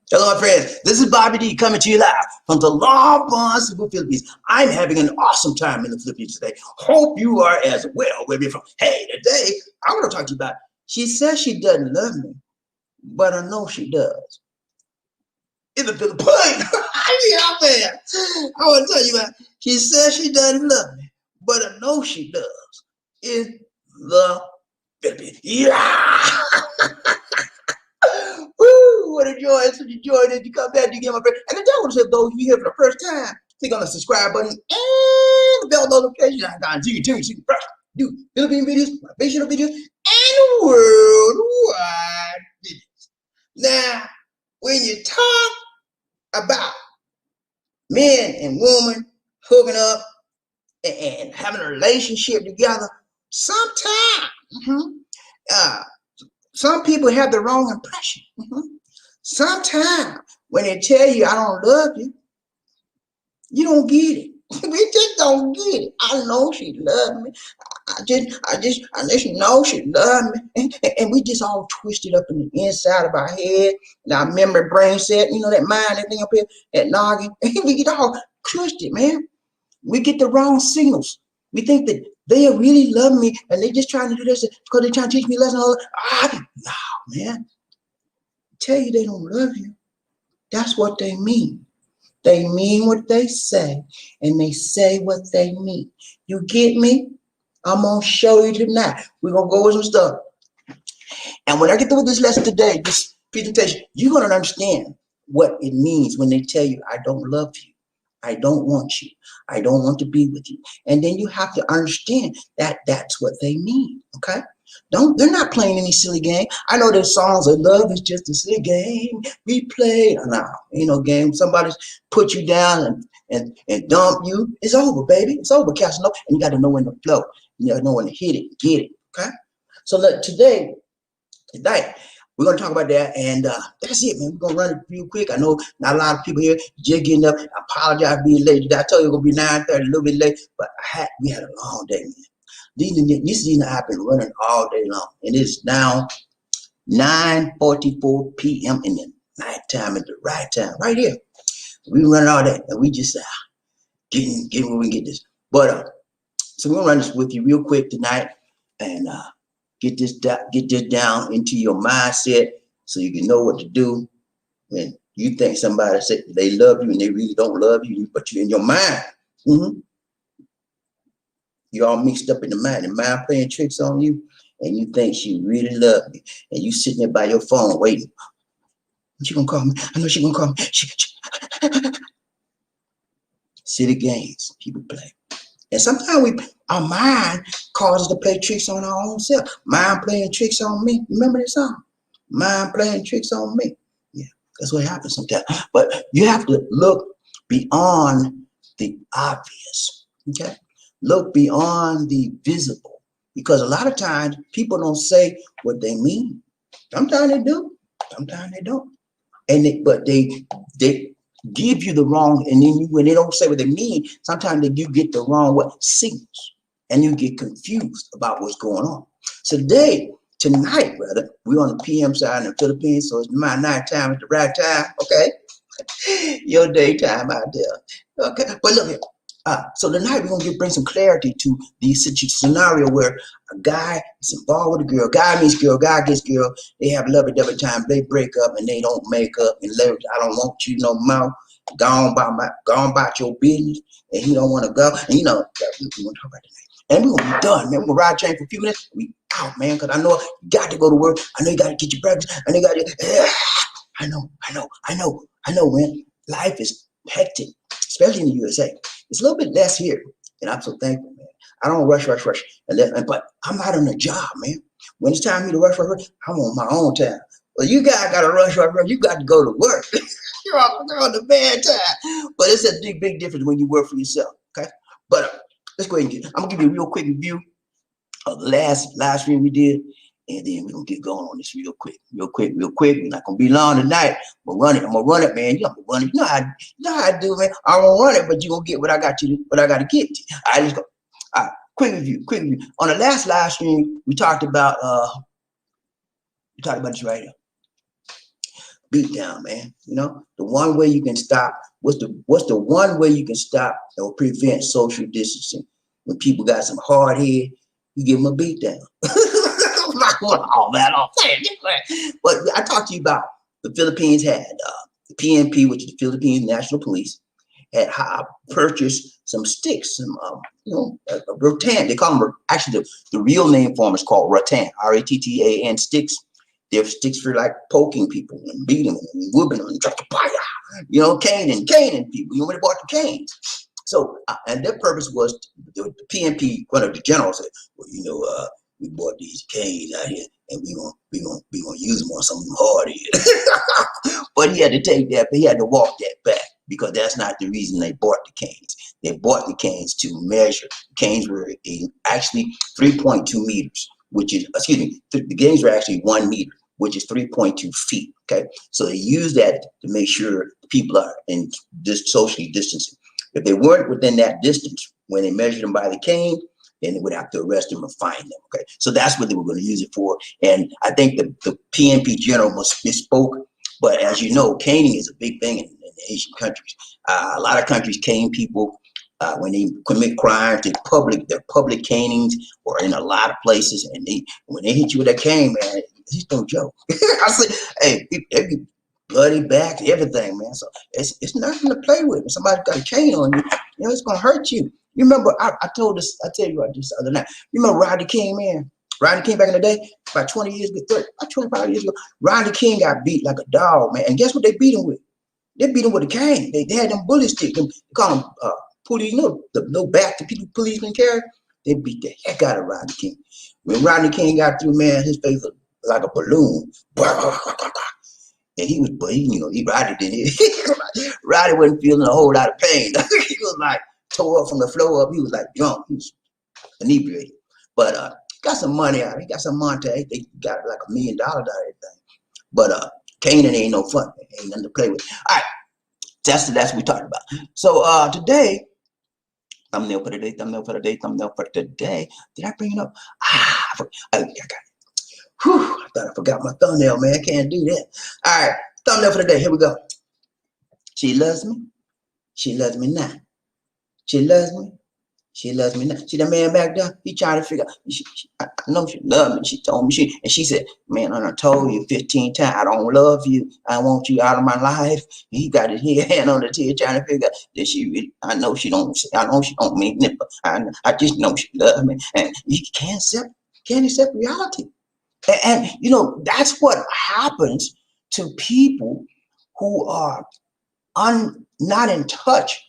Hello, my friends. This is Bobby D coming to you live from the Lawbon, Philippines. I'm having an awesome time in the Philippines today. Hope you are as well. Where you're from. Hey, today I want to talk to you about. She says she doesn't love me, but I know she does. In the Philippines, yeah, man. I want to tell you about. She says she doesn't love me, but I know she does. In the Philippines, yeah. Woo! What a joy! It's such a joy that you come back, you get my friend. And I don't want to say those of you here for the first time, click on the subscribe button and the bell notification icon so you can see first do Philippine videos, motivational videos, and worldwide videos. Now, when you talk about men and women hooking up and having a relationship together, sometimes uh, some people have the wrong impression. Sometimes when they tell you I don't love you, you don't get it. We just don't get it. I know she loved me. I just know she loved me. And we just all twisted up in the inside of our head. And our memory brain set, you know, that mind, that thing up here, that noggin. We get all twisted, man. We get the wrong signals. We think that they really love me and they just trying to do this because they're trying to teach me lessons. No, man. Tell you they don't love you. That's what they mean. They mean what they say, and they say what they mean. You get me? I'm going to show you tonight. We're going to go over some stuff. And when I get through with this lesson today, this presentation, you're going to understand what it means when they tell you, I don't love you. I don't want you. I don't want to be with you. And then you have to understand that that's what they mean, okay? They're not playing any silly game. I know there's songs of love is just a silly game we play. No, ain't no game. Somebody's put you down and dump you. It's over, baby. It's over, Casanova. And you got to know when to flow. You got to know when to hit it, get it, okay? So tonight, we're going to talk about that, and that's it, man. We're going to run it real quick. I know not a lot of people here just getting up. I apologize for being late. I told you it was going to be 9:30, a little bit late, but we had a long day, man. This season I've been running all day long, and it's now 9:44 p.m. in the nighttime at the right time, right here. We running all day, and we just getting where we can get this. But so we're going to run this with you real quick tonight, and get this down into your mindset so you can know what to do when you think somebody said they love you and they really don't love you, but you're in your mind. You're all mixed up in the mind playing tricks on you, and you think she really loves you, and you sitting there by your phone waiting. She gonna call me. I know she gonna call me. Silly games people play. And sometimes our mind causes us to play tricks on our own self. Mind playing tricks on me. Remember that song? Mind playing tricks on me. Yeah, that's what happens sometimes. But you have to look beyond the obvious. Okay? Look beyond the visible. Because a lot of times people don't say what they mean. Sometimes they do. Sometimes they don't. But they give you the wrong, and then when they don't say what they mean, sometimes you get the wrong signals, and you get confused about what's going on. So tonight, brother, we're on the PM side in the Philippines, so it's my nighttime at the right time, okay? Your daytime out there, okay? But look here. So tonight we're gonna bring some clarity to the scenario where a guy is involved with a girl. Guy meets girl, guy gets girl. They have lovey-dovey time. They break up and they don't make up. And I don't want you no more. Gone about your business. And he don't want to go. And you know, we want to talk about tonight. And we're gonna be done, man. We're gonna ride train for a few minutes. We out, man. Cause I know you got to go to work. I know you got to get your breakfast. I know you got to. I know, man. Life is hectic, especially in the USA. It's a little bit less here, and I'm so thankful, man. I don't rush, but I'm not on a job, man. When it's time for me to rush, I'm on my own time. Well, you guys got to rush. You got to go to work. You're on the bad time. But it's a big difference when you work for yourself, okay? But let's go ahead and I'm going to give you a real quick review of the last live stream we did, and then we're going to get going on this real quick. We're not going to be long tonight. I'm going to run it, man. I'm going to run it. You know how I do, man. I won't run it, but you're going to get what I got to get to. All right, let's go. All right, quick review. On the last live stream, we talked about this right here. beat down, man. You know, the one way you can stop, what's the one way you can stop or prevent social distancing? When people got some hard head, you give them a beat down. Oh man, I'm saying this. But I talked to you about the Philippines had the PNP, which is the Philippines National Police, had purchased some sticks, some rattan. They call them, actually the real name for them is called rattan, rattan sticks. They're sticks for like poking people and beating them and whooping them and trying to caning people. You know, when they bought the canes. So, and their purpose was the PNP, one of the generals said, well, we bought these canes out here and we gonna use them on some of them hard head. But he had to take that, but he had to walk that back because that's not the reason they bought the canes. They bought the canes to measure. Canes were actually 3.2 meters, which is, the canes were actually 1 meter, which is 3.2 feet. Okay, so they use that to make sure people are in this socially distancing. If they weren't within that distance when they measured them by the cane, then they would have to arrest them or fine them. Okay, so that's what they were going to use it for. And I think the PNP general misspoke, but as you know, caning is a big thing in Asian countries. A lot of countries cane people when they commit crimes. Their public canings or in a lot of places, and when they hit you with that cane, man, it's no joke. I say, hey, they be bloody back, everything, man. So it's nothing to play with. If somebody's got a cane on you, it's gonna hurt you. You remember I tell you about this the other night. You remember Rodney King, man? Rodney King back in the day, about 20 years ago, about 25 years ago, Rodney King got beat like a dog, man. And guess what they beat him with? They beat him with a cane. They had them bullet sticks. They call them police, the little bat that policemen carry. They beat the heck out of Rodney King. When Rodney King got through, man, his face was like a balloon. And he was, but Rodney didn't. Rodney wasn't feeling a whole lot of pain. He was like tore up from the floor up. He was like drunk. He was inebriated. But got some money out of it. He got some money. They got like $1 million out of everything. But caning ain't no fun. Ain't nothing to play with. All right. That's what we talked about. So today, thumbnail for today. Did I bring it up? I got it. Whew, I thought I forgot my thumbnail, man. I can't do that. All right, thumbnail for the day. Here we go. She loves me. She loves me not. She loves me. She loves me not. See that man back there? He trying to figure out. I know she loved me. She told me and she said, man, I done told you 15 times, I don't love you. I want you out of my life. And he got his hand on the tear trying to figure out that she really, I know she don't mean it, but I just know she loves me. And you can't accept reality. And that's what happens to people who are not in touch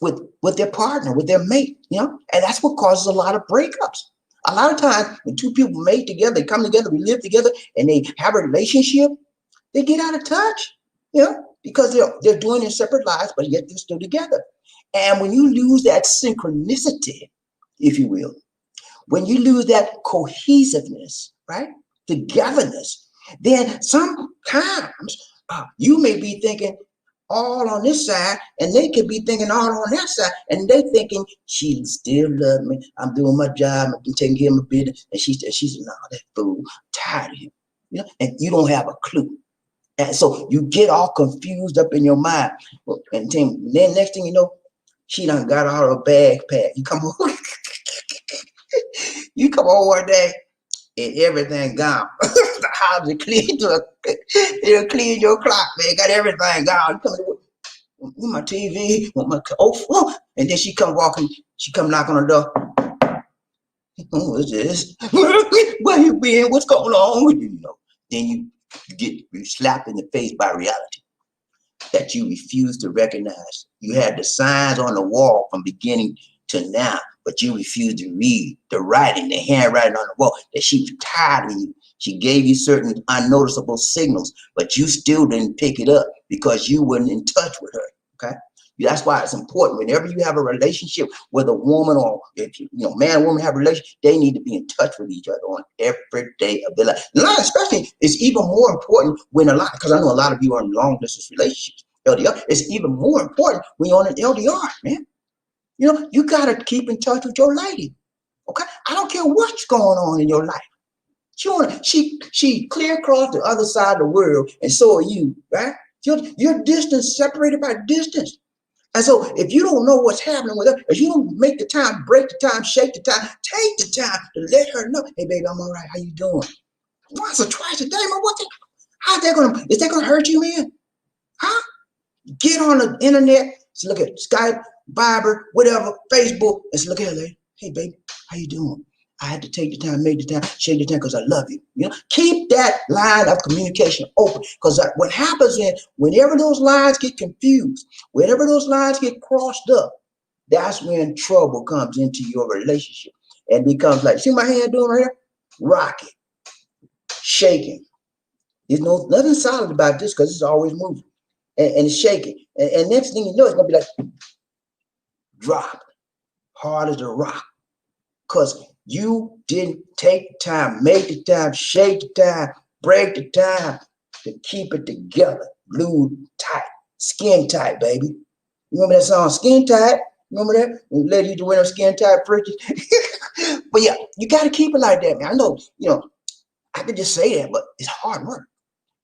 with their partner, with their mate, and that's what causes a lot of breakups. A lot of times when two people mate together, they come together, we live together, and they have a relationship, they get out of touch, because they're doing their separate lives, but yet they're still together. And when you lose that synchronicity, if you will, when you lose that cohesiveness, right? Togetherness, then sometimes you may be thinking all on this side, and they could be thinking all on that side, and they thinking she still loves me. I'm doing my job, I'm taking care of my business, and she's no, that fool, I'm tired of him, and you don't have a clue, and so you get all confused up in your mind, and then next thing you know, she done got all her bag packed. You come home, one day. And everything gone. The house is clean. It'll clean your clock, man. Got everything gone. With my TV, with my and then she come walking. She come knock on the door. What's this? Where you been? What's going on with you? Then you slapped in the face by reality that you refuse to recognize. You had the signs on the wall from beginning to now, but you refused to read the writing, the handwriting on the wall, that she was tired of you. She gave you certain unnoticeable signals, but you still didn't pick it up because you weren't in touch with her, okay? That's why it's important whenever you have a relationship with a woman, or if man and woman have a relationship, they need to be in touch with each other on every day of their life. Now, especially, it's even more important because I know a lot of you are in long distance relationships, LDR. It's even more important when you're on an LDR, man. You got to keep in touch with your lady, okay? I don't care what's going on in your life. She clear across the other side of the world, and so are you, right? Your distance separated by distance. And so if you don't know what's happening with her, if you don't make the time, break the time, shake the time, take the time to let her know, hey baby, I'm all right. How you doing? Once or twice a day, man. Is that gonna hurt you, man? Huh? Get on the internet, so look at Skype, Viber, whatever, Facebook, and so look at her, lady. Hey baby, how you doing? I had to take the time, make the time, shake the time because I love you. You know, keep that line of communication open. Because what happens is whenever those lines get confused, whenever those lines get crossed up, that's when trouble comes into your relationship and becomes like, see my hand doing right here? Rocking, shaking. There's nothing solid about this because it's always moving and it's shaking. And next thing you know, it's gonna be like drop, hard as a rock. Because you didn't take the time, make the time, shake the time, break the time to keep it together, glued tight, skin tight, baby. You remember that song, Skin Tight? Remember that? When the lady used to wear them skin tight britches. But yeah, you got to keep it like that, man. I know, I could just say that, but it's hard work.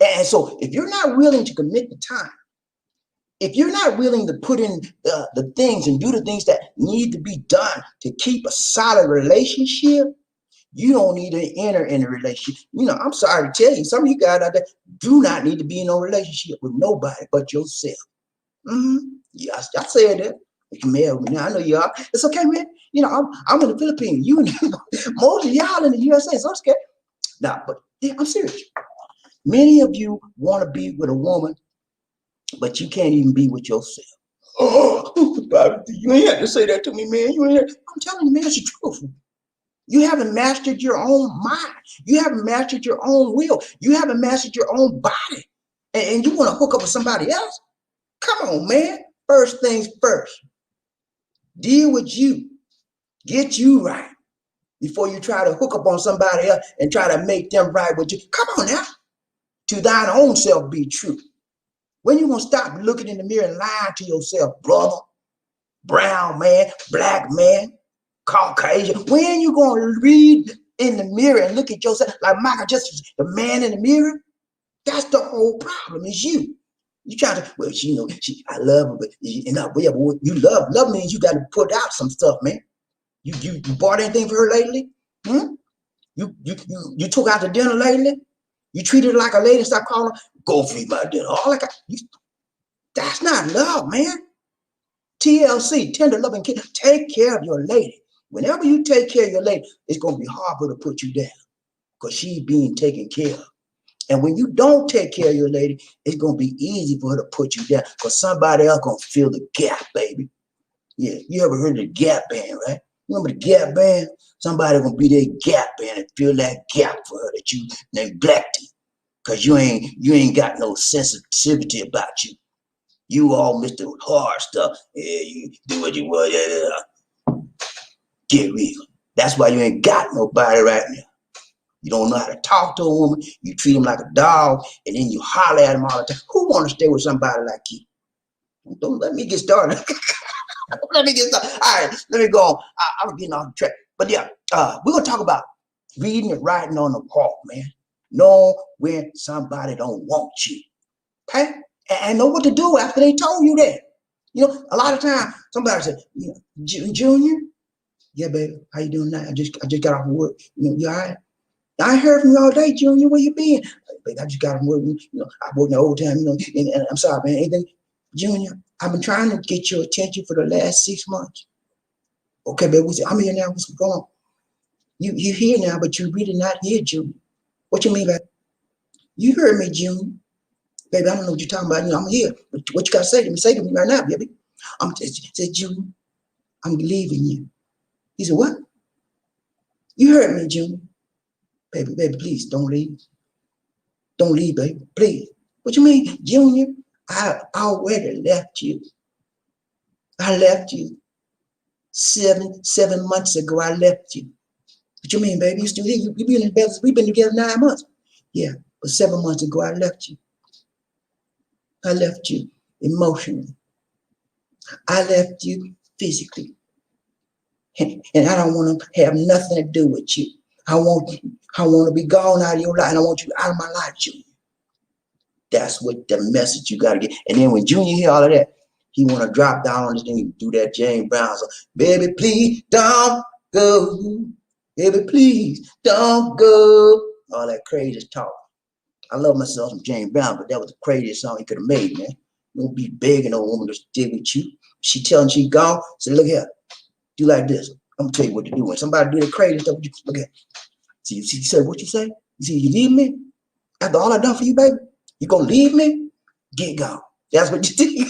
And so if you're not willing to commit the time, if you're not willing to put in the things and do the things that need to be done to keep a solid relationship, you don't need to enter in a relationship. I'm sorry to tell you, some of you guys out there do not need to be in a relationship with nobody but yourself. Yeah, I said that. You may have, I know you are. It's okay, man. I'm in the Philippines. Most of y'all in the USA, so I'm scared. Nah, but yeah, I'm serious. Many of you want to be with a woman, but you can't even be with yourself. Oh, Bobby, you ain't have to say that to me, man. I'm telling you, man, it's the truth. You haven't mastered your own mind. You haven't mastered your own will. You haven't mastered your own body. And you want to hook up with somebody else? Come on, man. First things first. Deal with you. Get you right before you try to hook up on somebody else and try to make them right with you. Come on now. To thine own self be true. When you gonna stop looking in the mirror and lying to yourself, brother? Brown man, black man, Caucasian. When you gonna read in the mirror and look at yourself like Michael just the man in the mirror? That's the whole problem. Is you. You try to, well, I love her, but you love means you got to put out some stuff, man. You bought anything for her lately? You took out to dinner lately? You treated her like a lady and stop calling her, go feed my dinner. That's not love, man. TLC, tender loving care. Take care of your lady. Whenever you take care of your lady, it's going to be hard for her to put you down because she's being taken care of. And when you don't take care of your lady, it's going to be easy for her to put you down because somebody else going to fill the gap, baby. Yeah, you ever heard of the Gap Band, right? Remember the Gap Band? Somebody going to be their Gap Band and fill that gap for her that you neglected because you ain't got no sensitivity about you. You all Mr. Hard stuff. Yeah, you do what you want. Yeah. Get real. That's why you ain't got nobody right now. You don't know how to talk to a woman. You treat them like a dog, and then you holler at them all the time. Who want to stay with somebody like you? Don't let me get started. Let me get started. All right, let me go on. I'm getting off the track. But yeah, we're going to talk about reading and writing on the wall, man. Know when somebody don't want you. Okay? And know what to do after they told you that. A lot of times somebody said, Junior, yeah, baby, how you doing now? I just got off work. You all right? I ain't heard from you all day, Junior. Where you been? Baby, I just got off work. I worked in overtime. And I'm sorry, man. Anything, Junior? I've been trying to get your attention for the last 6 months. Okay, baby, I'm here now. What's going on? You here now, but you're really not here, Junior. What you mean by that? You heard me, Junior. Baby, I don't know what you're talking about. I'm here. What you got to say to me? Say to me right now, baby. Said, Junior, I'm leaving you. He said, what? You heard me, Junior. Baby, please, don't leave. Don't leave, baby, please. What you mean, Junior? I already left you. I left you 7 months ago. I left you. What you mean, baby? You still here? You been in bed? We've been together 9 months. Yeah, but 7 months ago, I left you. I left you emotionally. I left you physically. And I don't want to have nothing to do with you. I want to be gone out of your life, and I want you out of my life, Junior. That's what the message you gotta get. And then when Junior hear all of that, he wanna drop down on this thing and do that James Brown song. Baby, please don't go. Baby, please don't go. All that crazy talk. I love myself some James Brown, but that was the craziest song he could have made, man. Don't be begging no woman to stick with you. She telling she gone, say, look here, do like this. I'm gonna tell you what to do. When somebody do the crazy stuff, look here. See, you said what you say? You see, you leave me? After all I done for you, baby? You gonna leave me? Get gone. That's what you do.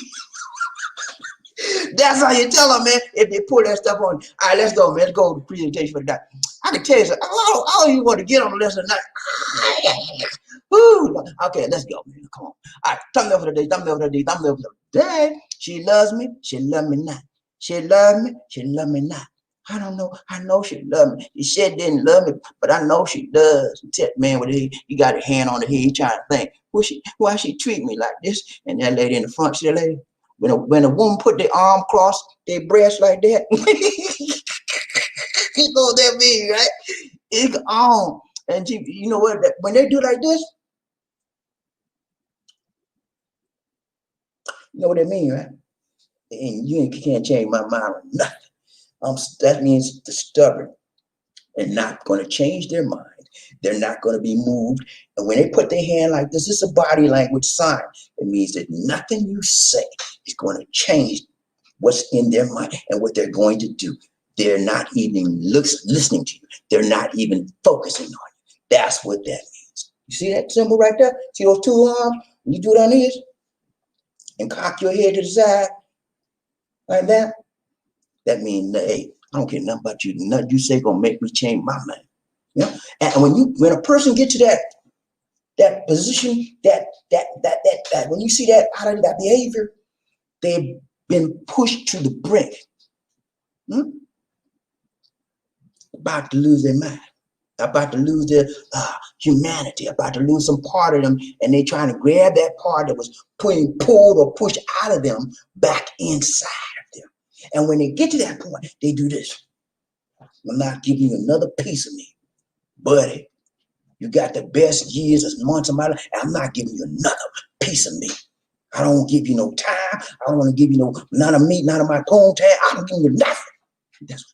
That's how you tell them, man, if they pull that stuff on. All right, let's go, man. Let's go to the presentation for the night. I can tell you something. I don't even want to get on the lesson tonight. Woo. Okay, let's go, man. Come on. All right, thumb up for the day, thumb up for the day, thumb up for the day. She loves me, she love me not. She love me, she love me not. I don't know. I know she love me. She said didn't love me, but I know she does. Man, with he got a hand on the head, he trying to think, why she treat me like this? And that lady in the front, see that lady? When a woman put their arm across their breast like that, you know what that mean, right? It's on. And you know what? When they do like this, you know what they mean, right? And you can't change my mind or nothing. That means the stubborn and not going to change their mind. They're not going to be moved. And when they put their hand like this is a body language sign. It means that nothing you say is going to change what's in their mind and what they're going to do. They're not even listening to you. They're not even focusing on you. That's what that means. You see that symbol right there? See those two arms? When you do it on this and cock your head to the side like that, that means, hey, I don't care nothing about you. Nothing you say gonna make me change my mind. You know? And when a person gets to that position, that when you see that out of that behavior, they've been pushed to the brink. About to lose their mind, about to lose their humanity, about to lose some part of them, and they trying to grab that part that was pulled or pushed out of them back inside of them. And when they get to that point, they do this. I'm not giving you another piece of me, buddy. You got the best years and months of my life, and I'm not giving you another piece of me. I don't give you no time. I don't want to give you none of me, none of my own time. I don't give you nothing. That's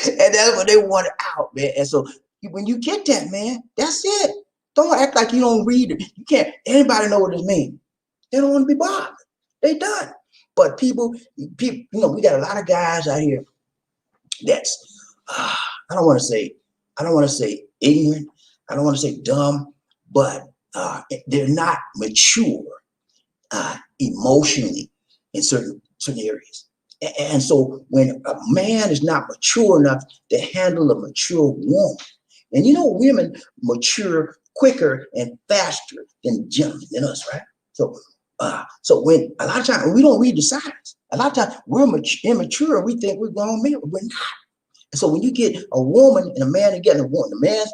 and that's what they wanted out, man. And so when you get that, man, that's it. Don't act like you don't read it. You can't. Anybody know what it means? They don't want to be bothered. They done. But people, you know, we got a lot of guys out here that's I don't want to say ignorant. I don't want to say dumb, but they're not mature emotionally in certain areas. And so when a man is not mature enough to handle a mature woman, and you know women mature quicker and faster than us, right? So when a lot of times we don't read the signs, a lot of times we're immature and we think we're grown men, but we're not. And so when you get a woman and a man together, the man's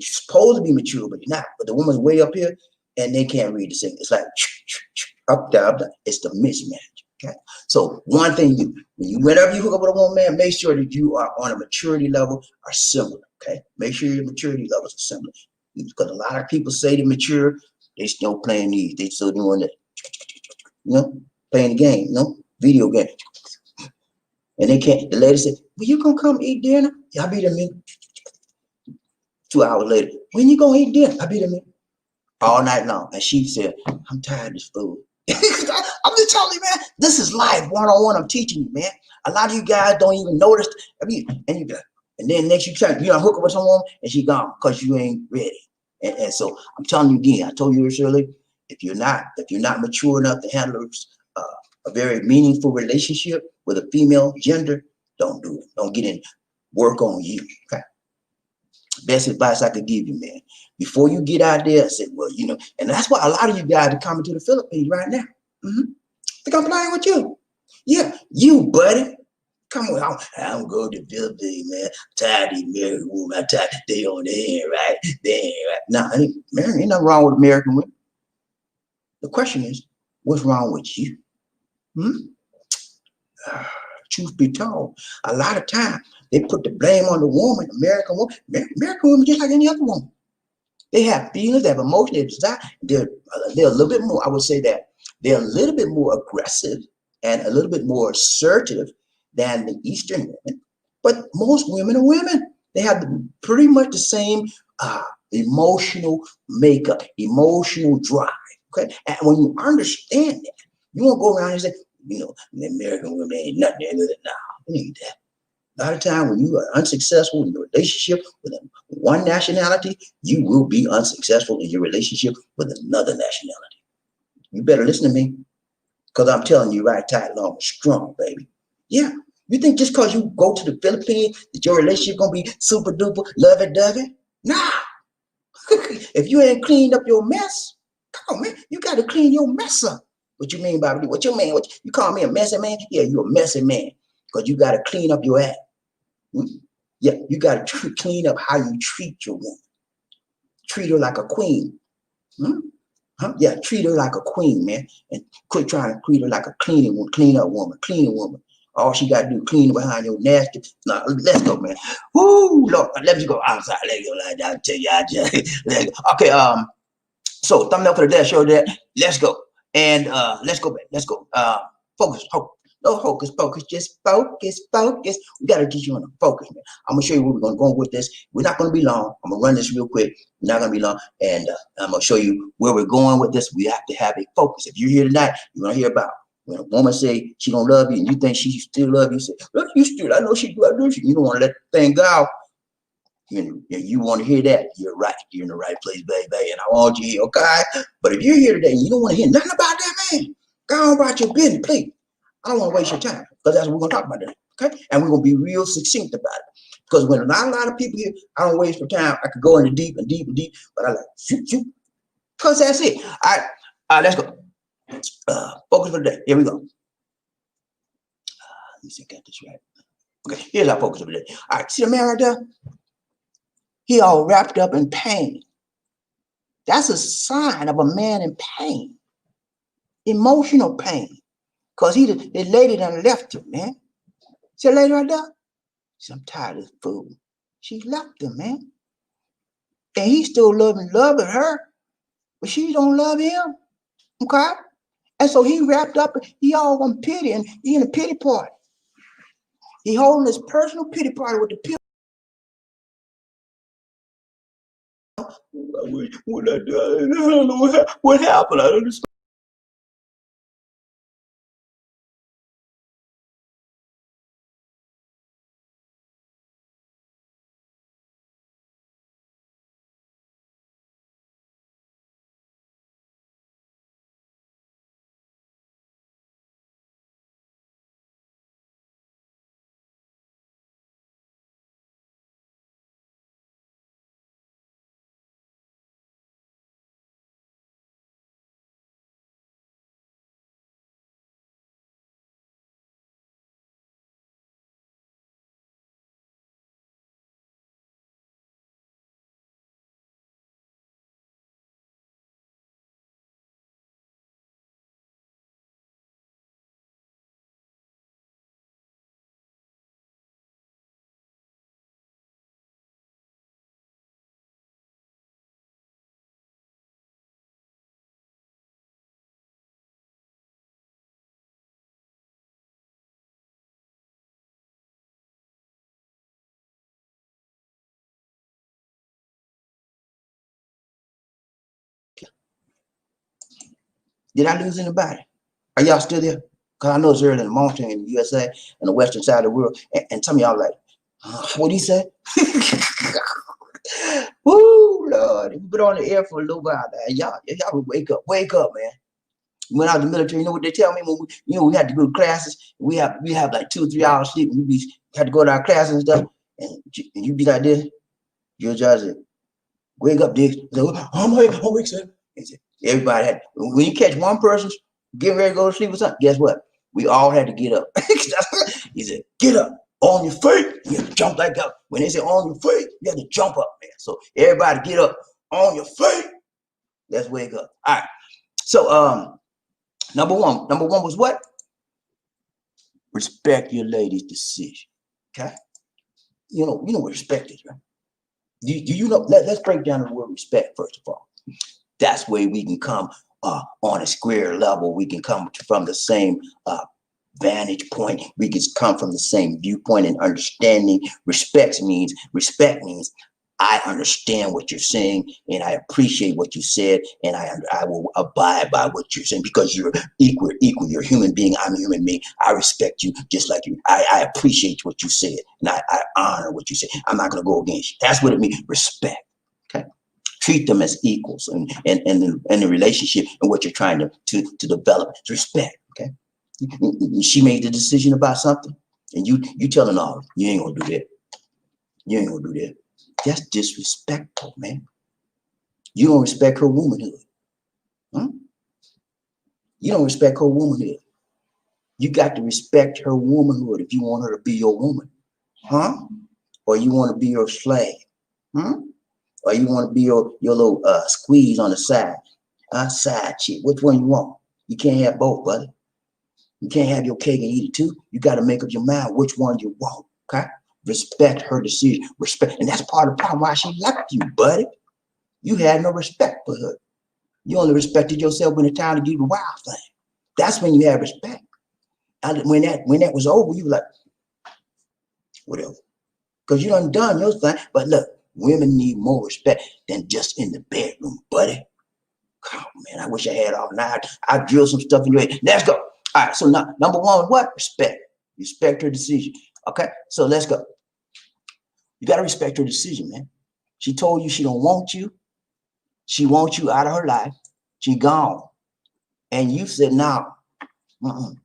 supposed to be mature, but he's not. But the woman's way up here and they can't read the signal. It's like up, down, up, down. It's the mismatch. Okay. So one thing whenever you hook up with a woman, man, make sure that you are on a maturity level are similar. Okay. Make sure your maturity levels are similar. Because a lot of people say they're mature, they still playing these. They still doing that, playing the game, video game. And they can't, the lady said, well, you gonna come eat dinner? Yeah, I'll be there a minute. 2 hours later, when you gonna eat dinner? I'll be there a minute. All night long. And she said, I'm tired of this food. I'm just telling you, man, this is life one-on-one. I'm teaching you, man. A lot of you guys don't even notice. And then next you try, hook up with someone and she gone because you ain't ready. And so I'm telling you again, I told you this earlier, if you're not mature enough to handle a very meaningful relationship with a female gender, don't do it. Don't get in. Work on you. Okay. Best advice I could give you, man. Before you get out there, I said, well, and that's why a lot of you guys are coming to the Philippines right now. They're playing with you. Yeah, you, buddy. Come on, I'm going to the Philippines, man. I'm tired of these married women. I'm tired to stay on the end, right? Right. Now, ain't nothing wrong with American women. The question is, what's wrong with you? Truth be told, a lot of times They put the blame on the woman, American woman. American woman just like any other woman. They have feelings, they have emotions, they have desire. They're a little bit more, I would say that they're a little bit more aggressive and a little bit more assertive than the Eastern women. But most women are women. They have pretty much the same emotional makeup, emotional drive. Okay, and when you understand that, you won't go around and say, you know, the American women ain't nothing. No, you need that. A lot of time when you are unsuccessful in your relationship with one nationality, you will be unsuccessful in your relationship with another nationality. You better listen to me, because I'm telling you right, tight, long, strong, baby. Yeah. You think just because you go to the Philippines that your relationship gonna be super duper lovey-dovey? Nah. If you ain't cleaned up your mess, come on, man. You got to clean your mess up. What you mean by what you mean? You call me a messy man? Yeah, you're a messy man because you got to clean up your act. Yeah, you got to clean up how you treat your woman. Treat her like a queen. Huh? Yeah, treat her like a queen, man. And quit trying to treat her like a cleaning woman. All she got to do is clean behind your nasty. Now, let's go, man. Woo, Lord, let me go outside. Let me go like that. I'll tell you, let's go. Okay, so thumbnail for the day, show that. Let's go. And let's go back. Let's go. Focus. No hocus pocus, just focus. We got to get you on the focus, man. I'm going to show you where we're going to go with this. We're not going to be long. I'm going to run this real quick. We're not going to be long. And I'm going to show you where we're going with this. We have to have a focus. If you're here tonight, you're going to hear about when a woman say she don't love you and you think she still love you. Say, look, you still, I know she do. I know she. You don't want to let the thing go. And you want to hear that, you're right. You're in the right place, baby. And I want you here, okay? But if you're here today and you don't want to hear nothing about that, man, go on about your business, please. I don't want to waste your time because that's what we're going to talk about today, okay? And we're going to be real succinct about it. Because when not a lot of people here, I don't waste your time. I could go into deep, but I like shoot. Because that's it. All right, let's go. Focus for the day. Here we go. Let me see if I got this right. Okay, here's our focus for the day. All right, see the man right there? He all wrapped up in pain. That's a sign of a man in pain, emotional pain, because the lady done left him, man. See the lady right there? I'm tired of this fool. She left him, man. And he still loving her, but she don't love him, okay? And so he wrapped up, he all on pity, and he in a pity party. He holding his personal pity party with the pill. What I don't know what happened. I don't understand. Did I lose anybody? Are y'all still there? Because I know it's early in the morning in the USA and the western side of the world. And some of y'all like, what do you say? Woo, Lord. We've been on the air for a little while. Y'all would wake up, man. Went out of the military, you know what they tell me when we had to go to classes. We have like 2 or 3 hours sleep. We had to go to our classes and stuff. And you be like this. Your job is wake up, Dick. I'm awake, sir. Everybody had, when you catch one person getting ready to go to sleep or something, guess what? We all had to get up. He said, get up on your feet. You have to jump like that. When they say on your feet, you have to jump up, man. So everybody get up on your feet. Let's wake up. All right. So number one was what? Respect your lady's decision. Okay. you know what respect is, right? Do you know? Let's break down the word respect first of all. That's where we can come on a square level. We can come from the same vantage point. We can come from the same viewpoint and understanding. Respect means I understand what you're saying and I appreciate what you said and I will abide by what you're saying because you're equal. You're a human being. I'm a human being. I respect you just like you. I appreciate what you said and I honor what you said. I'm not going to go against you. That's what it means. Respect. Okay. Treat them as equals and the relationship and what you're trying to develop. It's respect. Okay. She made the decision about something and you telling her, you ain't gonna do that. You ain't gonna do that. That's disrespectful, man. You don't respect her womanhood. Huh? You don't respect her womanhood. You got to respect her womanhood if you want her to be your woman. Huh? Or you want to be your slave. Huh? Or you want to be your little squeeze on the side. Side chick. Which one you want? You can't have both, buddy. You can't have your cake and eat it too. You got to make up your mind which one you want. Okay? Respect her decision. Respect. And that's part of the problem why she left you, buddy. You had no respect for her. You only respected yourself when it's time to do the wild thing. That's when you have respect. And when that was over, you were like, whatever. Because you done your thing. But look, women need more respect than just in the bedroom, buddy. Oh, man, I wish I had all night. I drilled some stuff in your head. Let's go. All right, so now, number one, what? Respect. Respect her decision. Okay, so let's go. You got to respect her decision, man. She told you she don't want you. She wants you out of her life. She gone. And you said, no, I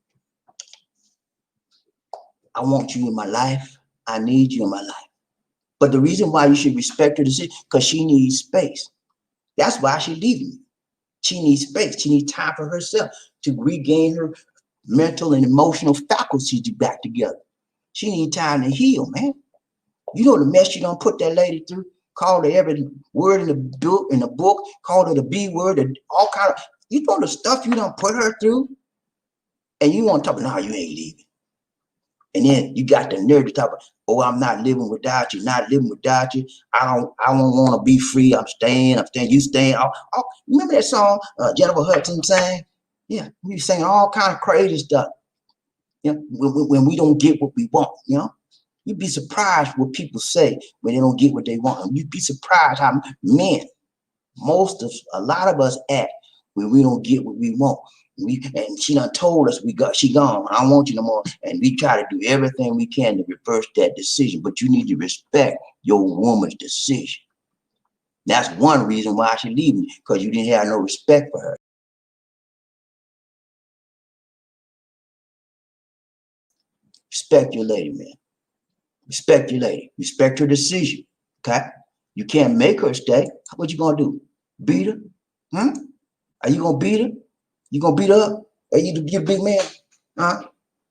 want you in my life. I need you in my life. But the reason why you should respect her decision, because she needs space. That's why she's leaving you. She needs space. She needs time for herself to regain her mental and emotional faculties back together. She needs time to heal, man. You know the mess you don't put that lady through. Called her every word in the book. Called her the B word and all kind of. You know the stuff you don't put her through, and you want to talk about, no, you ain't leaving. And then you got the nerve to talk about, oh, I'm not living without you, not living without you. I don't want to be free. I'm staying, you staying. Remember that song Jennifer Hudson sang? Yeah, we saying all kind of crazy stuff. You know, when we don't get what we want, you know. You'd be surprised what people say when they don't get what they want. And you'd be surprised how men, a lot of us act when we don't get what we want. And she done told us she gone. I don't want you no more. And we try to do everything we can to reverse that decision. But you need to respect your woman's decision. That's one reason why she leaving you, because you didn't have no respect for her. Respect your lady, man. Respect your lady. Respect her decision. Okay? You can't make her stay. What you gonna do? Beat her? Are you gonna beat her? You gonna beat her up? Are you a big man? Huh?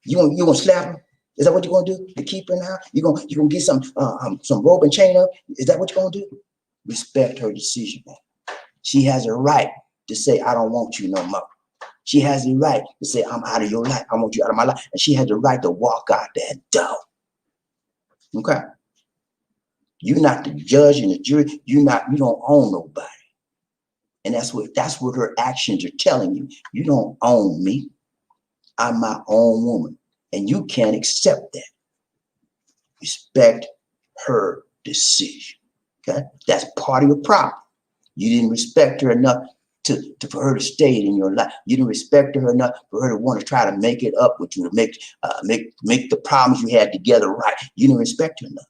You gonna slap her? Is that what you're gonna do to keep her now? You gonna get some rope and chain up? Is that what you're gonna do? Respect her decision, man. She has a right to say, I don't want you no more. She has the right to say, I'm out of your life. I want you out of my life. And she has the right to walk out that door. Okay? You're not the judge and the jury. You don't own nobody. And that's what her actions are telling you. You don't own me. I'm my own woman. And you can't accept that. Respect her decision. Okay? That's part of your problem. You didn't respect her enough for her to stay in your life. You didn't respect her enough for her to want to try to make it up with you, to make the problems you had together right. You didn't respect her enough.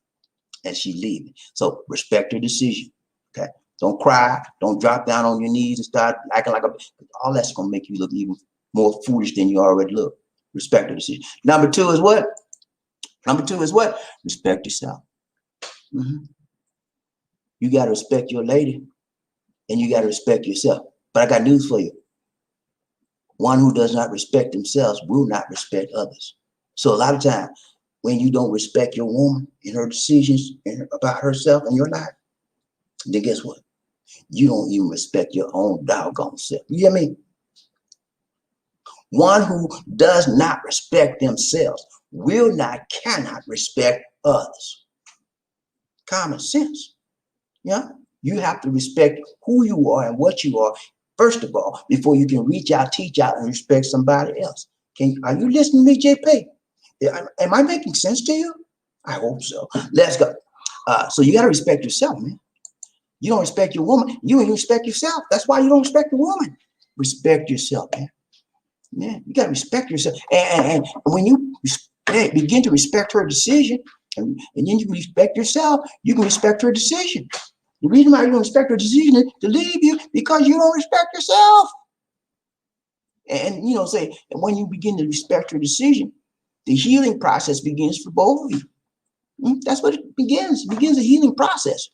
And she leaving. So respect her decision. Okay. Don't cry. Don't drop down on your knees and start acting like all that's gonna make you look even more foolish than you already look. Respect her decision. Number two is what? Respect yourself. You gotta respect your lady, and you gotta respect yourself. But I got news for you. One who does not respect themselves will not respect others. So a lot of times, when you don't respect your woman and her decisions about herself and your life, then guess what? You don't even respect your own doggone self. You hear me? One who does not respect themselves cannot respect others. Common sense. Yeah. You have to respect who you are and what you are, first of all, before you can reach out, teach out, and respect somebody else. Are you listening to me, JP? Am I making sense to you? I hope so. Let's go. So you got to respect yourself, man. You don't respect your woman, you ain't respect yourself. That's why you don't respect the woman. Respect yourself, man. Man, you gotta respect yourself. And when you begin to respect her decision, and then you can respect yourself, you can respect her decision. The reason why you don't respect her decision is to leave you because you don't respect yourself. And say, and when you begin to respect her decision, the healing process begins for both of you. That's what it begins. It begins a healing process.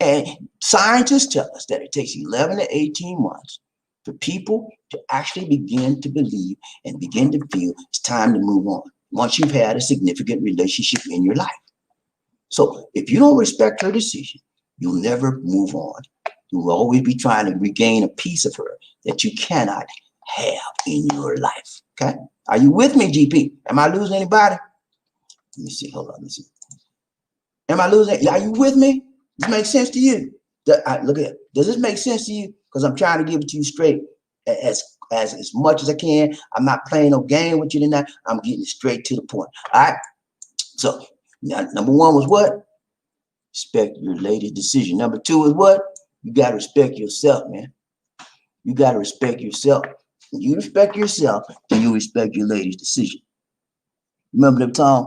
And scientists tell us that it takes 11 to 18 months for people to actually begin to believe and begin to feel it's time to move on once you've had a significant relationship in your life. So if you don't respect her decision, you'll never move on. You will always be trying to regain a piece of her that you cannot have in your life. Okay? Are you with me, GP? Am I losing anybody? Let me see. Hold on. Let me see. Am I losing? Are you with me? Does this make sense to you? Look at it. Does this make sense to you? Because I'm trying to give it to you straight as much as I can. I'm not playing no game with you tonight. I'm getting straight to the point. All right. So number one was what? Respect your lady's decision. Number two is what? You got to respect yourself, man. You got to respect yourself. When you respect yourself, then you respect your lady's decision. Remember the time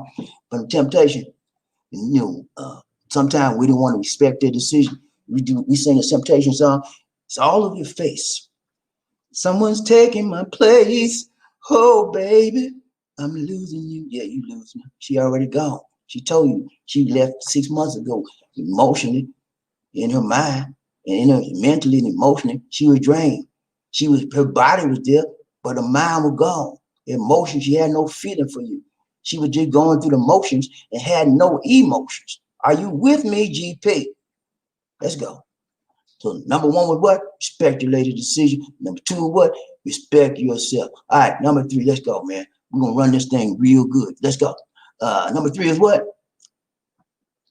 from Temptation? Sometimes we don't want to respect their decision. We sing a Temptation song. It's all over your face. Someone's taking my place. Oh, baby, I'm losing you. Yeah, you losing her. She already gone. She told you she left 6 months ago. Emotionally, in her mind, and mentally and emotionally, she was drained. Her body was there, but her mind was gone. Emotions, she had no feeling for you. She was just going through the motions and had no emotions. Are you with me, GP? Let's go. So number one was what? Respect your lady's decision. Number two was what? Respect yourself. All right, number three, let's go, man. We're going to run this thing real good. Let's go. Number three is what?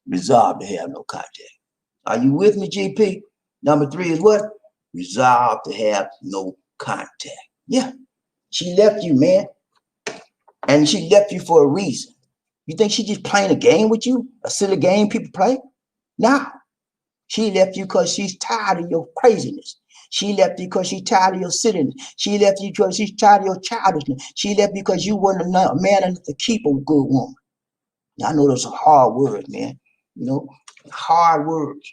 Resolve to have no contact. Are you with me, GP? Number three is what? Resolve to have no contact. Yeah, she left you, man. And she left you for a reason. You think she just playing a game with you? A silly game people play? No. She left you because she's tired of your craziness. She left you because she's tired of your silliness. She left you because she's tired of your childishness. She left you because you weren't a man enough to keep a good woman. Now, I know those are hard words, man. Hard words.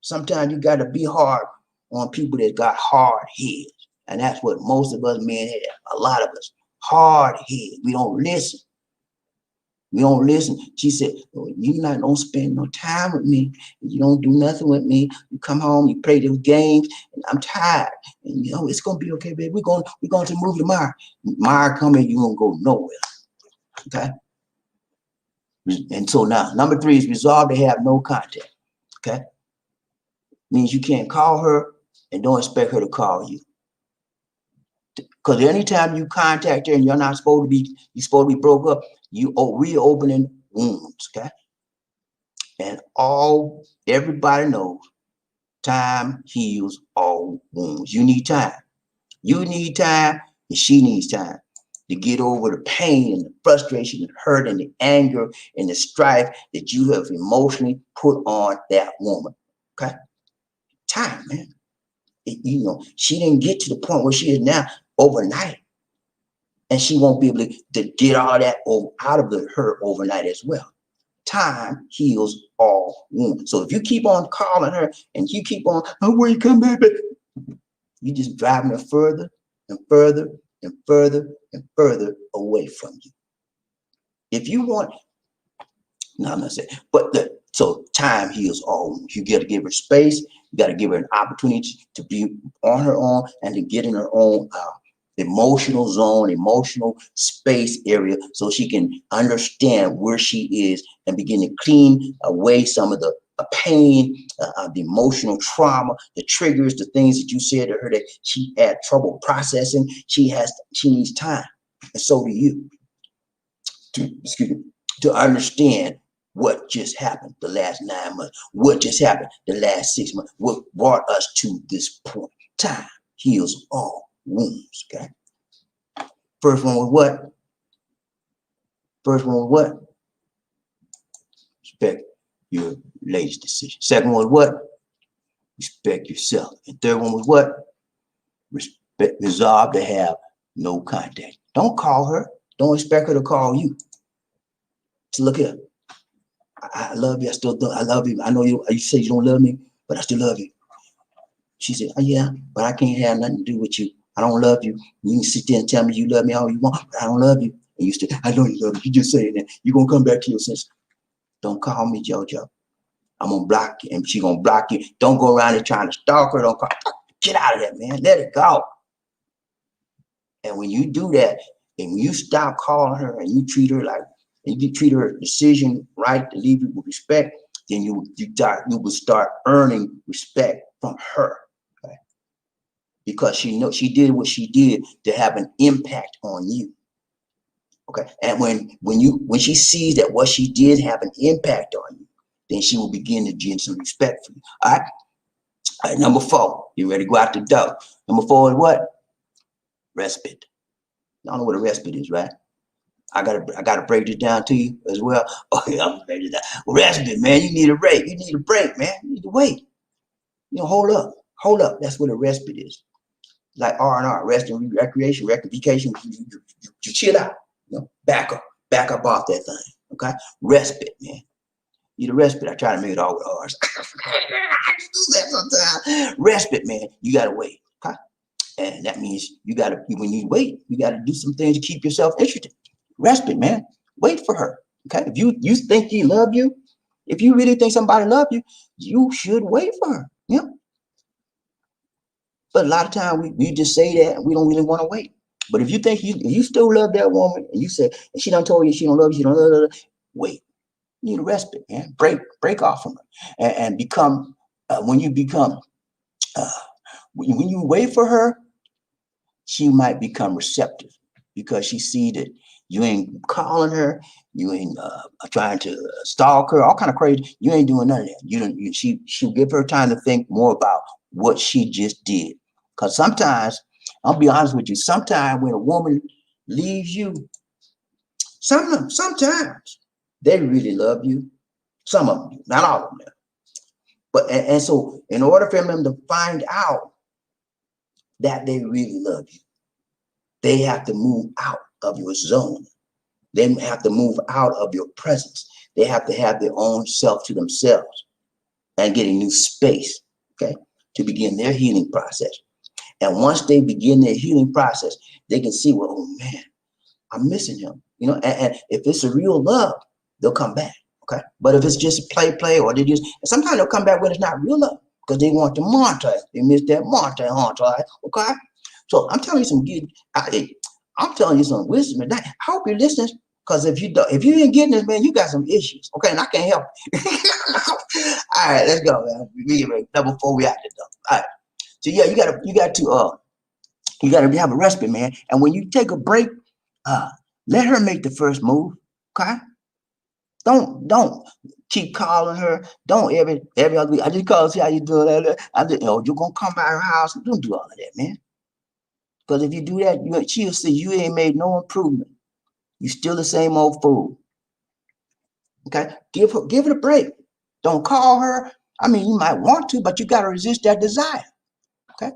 Sometimes you got to be hard on people that got hard heads. And that's what most of us men have. A lot of us. Hard head. We don't listen. We don't listen. She said, oh, don't spend no time with me. You don't do nothing with me. You come home, you play those games, and I'm tired. And it's gonna be okay, baby. We're going to move tomorrow. Tomorrow coming, you won't go nowhere. Okay. And so now, number three is resolve to have no contact. Okay. Means you can't call her and don't expect her to call you. Because anytime you contact her and you're supposed to be broke up, you are reopening wounds, okay? And everybody knows time heals all wounds. You need time. You need time, and she needs time to get over the pain and the frustration and hurt and the anger and the strife that you have emotionally put on that woman, okay? Time, man. She didn't get to the point where she is now overnight. And she won't be able to get all that out of her overnight as well. Time heals all wounds. So if you keep on calling her and you keep on, oh, where you come back, you're just driving her further and further and further and further away from you. If you want, no, I'm not saying, so time heals all wounds. You got to give her space. You got to give her an opportunity to be on her own and to get in her own emotional zone, emotional space area, so she can understand where she is and begin to clean away some of the pain, the emotional trauma, the triggers, the things that you said to her that she had trouble processing. She needs time, and so do you to understand what just happened the last 9 months, what just happened the last 6 months, what brought us to this point. Time heals all wounds, okay? First one was what? First one was what? Respect your latest decision. Second one was what? Respect yourself. And third one was what? Resolve to have no contact. Don't call her. Don't expect her to call you. So look here. I love you. I still do. I love you. I know you say you don't love me, but I still love you. She said, oh, yeah, but I can't have nothing to do with you. I don't love you. You can sit there and tell me you love me all you want, but I don't love you. And you still, I know you love me. You just saying that. You're going to come back to your senses. Don't call me, JoJo. I'm going to block you, and she's going to block you. Don't go around there trying to stalk her. Don't call. Get out of there, man. Let it go. And when you do that, and when you stop calling her and you treat her like, and you treat her decision right to leave you with respect, then you will start earning respect from her. Okay? Because she knows she did what she did to have an impact on you. Okay. And when she sees that what she did have an impact on you, then she will begin to gain some respect for you. All right. All right, number 4. You ready to go out the door? Number 4 is what? Respite. I don't know what a respite is, right? I gotta break this down to you as well. Oh yeah, I'm gonna break it down. Respite, man. You need a break. You need a break, man. You need to wait. You know, hold up. That's what a respite is. Like R&R, rest and recreation, rectification. You chill out. You know, back up off that thing. Okay, respite, man. You need a respite. I try to make it all with R's. I do that sometimes. Respite, man. You gotta wait. Okay, and that means when you wait, you gotta do some things to keep yourself interested. Respite, man. Wait for her. Okay, if you think she love you, if you really think somebody love you, you should wait for her. Yeah. But a lot of times we just say that and we don't really want to wait. But if you think if you still love that woman and you say, and she done told you she don't love you, she don't love her, wait. You need a respite, man. Break off from her. And become, when you wait for her, she might become receptive because she see that you ain't calling her, you ain't trying to stalk her, all kind of crazy. You ain't doing none of that. She'll give her time to think more about what she just did. Because sometimes, I'll be honest with you, sometimes when a woman leaves you, sometimes they really love you. Some of them, not all of them. But and so in order for them to find out that they really love you, they have to move out of your zone. They have to move out of your presence. They have to have their own self to themselves and get a new space, okay, to begin their healing process. And once they begin their healing process, they can see, well, oh man, I'm missing him. You know, and if it's a real love, they'll come back. Okay. But if it's just play, or they just, sometimes they'll come back when it's not real love because they want the montage. They miss that montage. Okay. So I'm telling you I'm telling you some wisdom. And I hope you're listening, because if you ain't getting this, man, you got some issues. Okay. And I can't help you. All right, let's go, man. We get ready. Number 4, we out there. All right. So yeah, you gotta have a respite, man. And when you take a break, let her make the first move. Okay. Don't keep calling her. Don't every other week. I just call, see how you doing. You're gonna come by her house. Don't do all of that, man. Because if you do that, she'll see you ain't made no improvement. You still the same old fool. Okay, give it a break. Don't call her. I mean, you might want to, but you gotta resist that desire. Okay,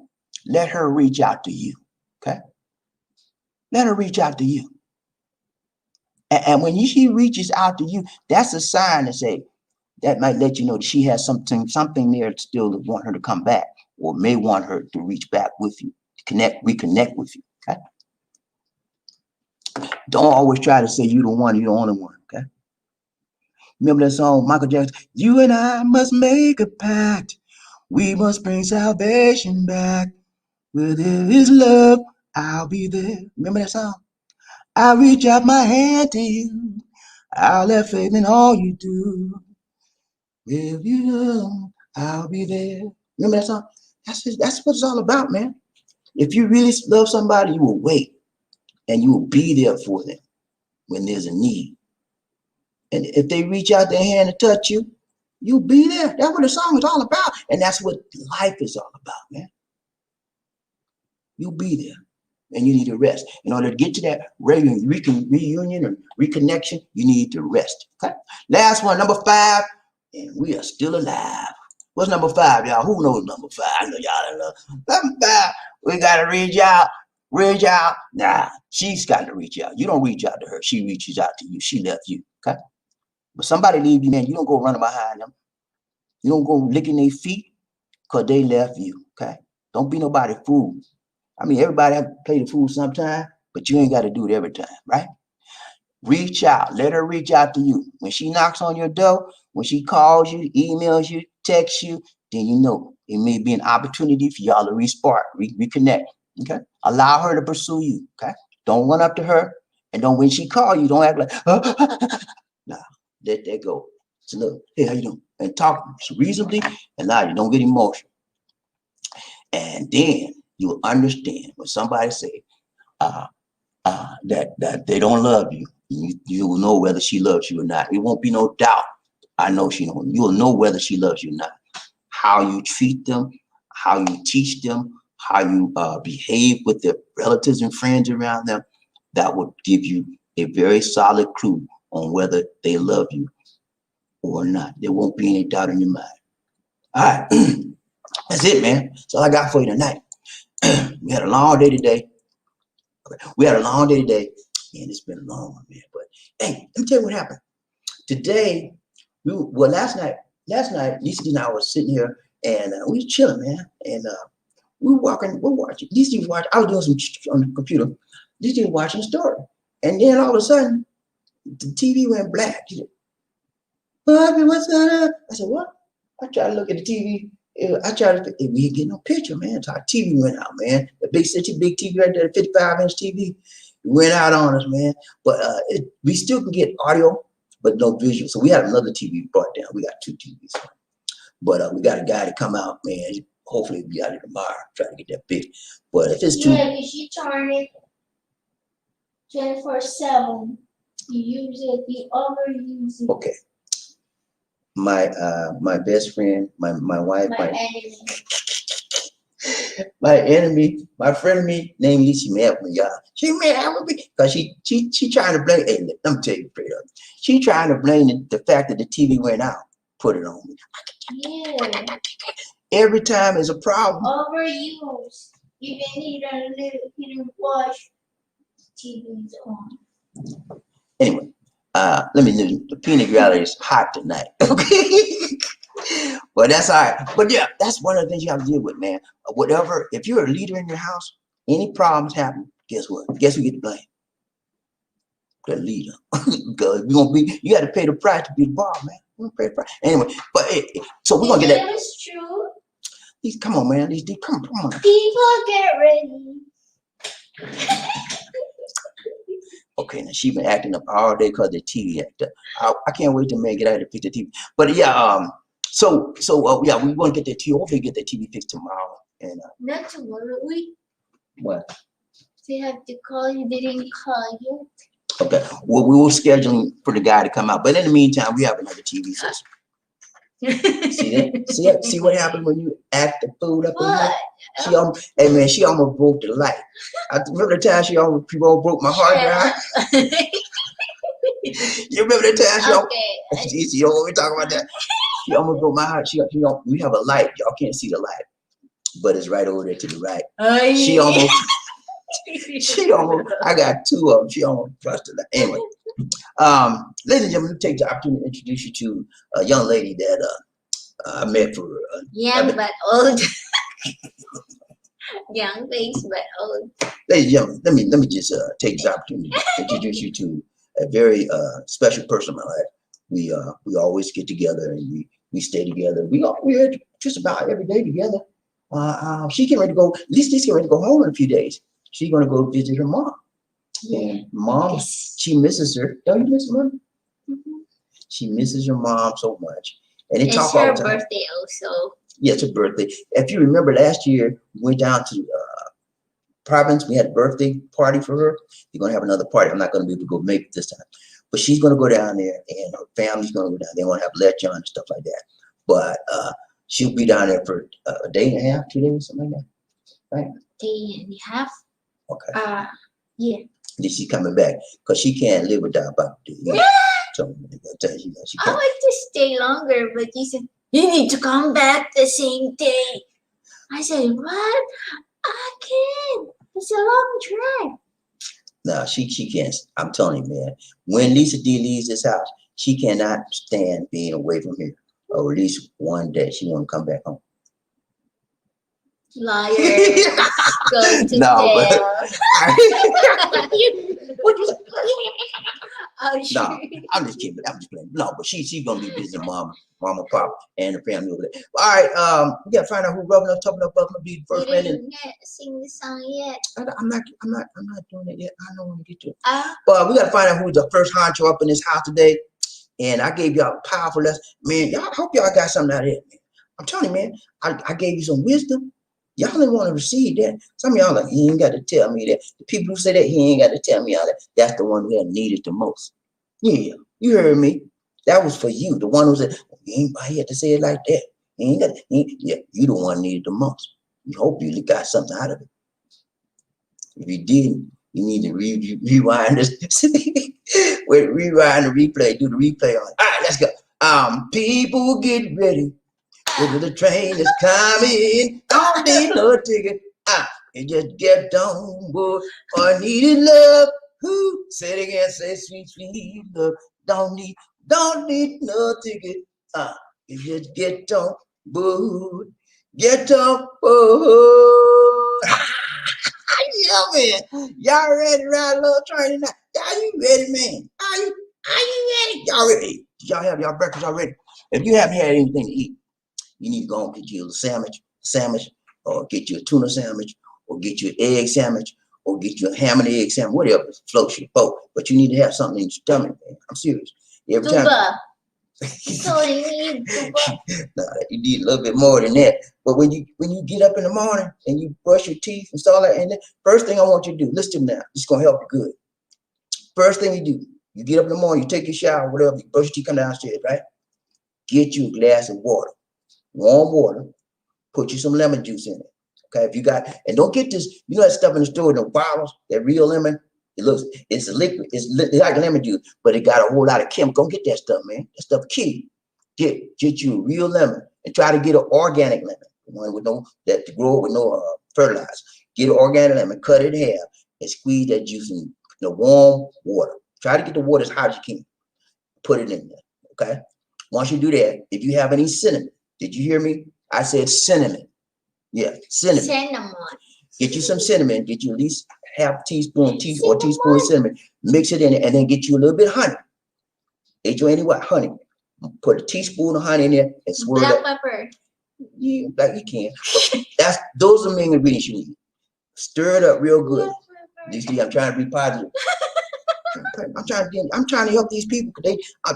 let her reach out to you. Okay, let her reach out to you. And when she reaches out to you, that's a sign to say, that might let you know that she has something there still to want her to come back, or may want her to reach back with you, to reconnect with you. Okay. Don't always try to say you the one, you're the only one. Okay. Remember that song, Michael Jackson? You and I must make a pact. We must bring salvation back. Where there is love, I'll be there. Remember that song? I'll reach out my hand to you. I'll have faith in all you do. If you know, I'll be there. Remember that song? That's what it's all about, man. If you really love somebody, you will wait and you will be there for them when there's a need. And if they reach out their hand to touch you, you be there. That's what the song is all about. And that's what life is all about, man. You be there. And you need to rest. In order to get to that reunion or reconnection, you need to rest. Okay. Last one, number 5, and we are still alive. What's number 5, y'all? Who knows number 5? I know y'all don't know. Number 5, we gotta reach out. Reach out. Nah, she's got to reach out. You don't reach out to her. She reaches out to you. She left you. Okay. But somebody leave you, man. You don't go running behind them. You don't go licking their feet because they left you. Okay. Don't be nobody fool. I mean, everybody have to play the fool sometime, but you ain't got to do it every time, right? Reach out. Let her reach out to you. When she knocks on your door, when she calls you, emails you, texts you, then you know it may be an opportunity for y'all to reconnect. Okay. Allow her to pursue you. Okay. Don't run up to her. And don't, when she call you, don't act like, nah, let that go. So look, hey, how you doing? And talk reasonably and loud. You don't get emotional. And then you will understand when somebody say that they don't love you. You will know whether she loves you or not. It won't be no doubt. I know she don't. You will know whether she loves you or not. How you treat them, how you teach them, how you behave with their relatives and friends around them, that will give you a very solid clue on whether they love you or not. There won't be any doubt in your mind. All right. That's it, man. That's all I got for you tonight. We had a long day today. We had a long day today. And it's been a long one, man. But hey, let me tell you what happened. Today, last night, Lisa and I was sitting here and we were chilling, man. And we're watching. Lisa was watching. I was doing some on the computer. Lisa was watching a story. And then all of a sudden, the TV went black. She said, what's going on? I said, what? I tried to look at the TV. I tried to, we didn't get no picture, man. So our TV went out, man. The big TV right there, the 55-inch TV, went out on us, man. But we still can get audio, but no visual. So we had another TV brought down. We got 2 TVs. But we got a guy to come out, man. Hopefully we'll be out here tomorrow, try to get that big. But if it's too... Yeah, because you turn it 24/7. You use it, you overuse it. Okay. My best friend, my wife, my enemy, my frenemy named Lisa, she mad with me, y'all. She mad with me because she trying to blame, hey, let me tell you straight up. She trying to blame the fact that the TV went out, put it on me. Yeah. Every time is a problem. Overuse. Even you don't watch TV's on. Anyway, let me know. The peanut gallery is hot tonight. Okay. But that's all right. But yeah, that's one of the things you have to deal with, man. Whatever, if you're a leader in your house, any problems happen, guess what? Guess who get the blame? The leader. Because you got to pay the price to be the boss, man. You pay the price. Anyway, but so we're gonna get that. That was true. Come on, man. Come on. People get ready. Okay, now she been acting up all day because the TV act up. I can't wait till man get out to fix the TV. But yeah, so yeah, we want to get that TV. Hopefully, get that TV fixed tomorrow. And not tomorrow. What? They have to call you. They didn't call you. Okay. Well, we will schedule for the guy to come out. But in the meantime, we have another TV system. See that? See what happened when you act the food up in here? She almost broke the light. I remember the time she almost broke my hard drive. You remember the time she don't want me to talk about that. She almost broke my heart. We have a light. Y'all can't see the light, but it's right over there to the right. She almost. I got 2 of them. She almost busted that. Anyway, ladies and gentlemen, take the opportunity to introduce you to a young lady that I met for young but old. Young face but old. Ladies and gentlemen, let me just take this opportunity to introduce you to a very special person in my life. We always get together and we stay together. We're just about every day together. She getting ready to go. Lisa's getting ready to go home in a few days. She's gonna go visit her mom. And mom, she misses her. Don't you miss mom? Mm-hmm. She misses her mom so much. And they talk all the time. It's her birthday also. Yeah, it's her birthday. If you remember last year, we went down to Providence. We had a birthday party for her. We're gonna have another party. I'm not gonna be able to go make it this time. But she's gonna go down there, and her family's gonna go down. They want to have lecture and stuff like that. But she'll be down there for a day and a half, 2 days, something like that, right? Day and a half. Okay. Yeah. Then she's coming back because she can't live without Papa. So she I can't. like to stay longer, but you said you need to come back the same day. I said, what? I can't. It's a long drive. No, she can't. I'm telling you, man. When Lisa D leaves this house, she cannot stand being away from here. Or at least one day she won't come back home. Liar. Go to No, but jail. Oh, sure. no, I'm just kidding. I'm just playing. No, but she's gonna be busy, mama, pop, and the family over there. All right, we gotta find out who rubbing up, topping up, bubbling up, be the first You man. didn't sing the song yet. I'm not doing it yet. I don't want to get to it. But we gotta find out who's the first honcho up in this house today. And I gave y'all a powerful lesson, man. Y'all hope y'all got something out of it, man. I'm telling you, man. I gave you some wisdom. Y'all didn't want to receive that. Some of y'all like, he ain't got to tell me that. The people who say that, he ain't got to tell me all that. That's the one who had needed the most. Yeah, you heard me. That was for you. The one who said, he had to say it like that. Yeah, you the one needed the most. You hope you got something out of it. If you didn't, you need to rewind this. Rewind the replay. Do the replay on it. All right, let's go. People get ready. The train is coming. Don't need no ticket. You just get on board. Or needed love. Who? Say it again. Say sweet, sweet love. Don't need no ticket. You just get on board. Get on board. Yeah, man. Y'all ready to ride a little train tonight? Are you ready, man? Are you ready? Y'all ready? Y'all have y'all breakfast already? If you haven't had anything to eat, you need to go and get you a sandwich, or get you a tuna sandwich, or get you an egg sandwich, or get you a ham and egg sandwich, whatever floats your boat. But you need to have something in your stomach, man. I'm serious. Every time. So you need Nah, you need a little bit more than that. But when you get up in the morning and you brush your teeth and stuff like that, and the first thing I want you to do, listen to me now. It's gonna help you good. First thing you do, you get up in the morning, you take your shower, whatever, you brush your teeth, come downstairs, right? Get you a glass of water, warm water. Put you some lemon juice in it. Okay, if you got, and don't get this, you know that stuff in the store, the bottles, that real lemon. It's a liquid. It's like lemon juice, but it got a whole lot of chemical. Don't get that stuff, man. That stuff key. Get you a real lemon, and try to get an organic lemon, one with no that to grow with no fertilizer. Get an organic lemon, cut it in half, and squeeze that juice in the warm water. Try to get the water as hot as you can. Put it in there. Okay. Once you do that, if you have any cinnamon, did you hear me? I said cinnamon. Yeah, cinnamon. Cinnamon. Get you some cinnamon. Get you at least half teaspoon or teaspoon of cinnamon. Mix it in it, and then get you a little bit of honey. H-O-N-E what? Honey. Put a teaspoon of honey in there and swirl Black it. pepper. Yeah, like you can. Those are the main ingredients you need. Stir it up real good. You see, I'm trying to be positive. I'm trying to help these people.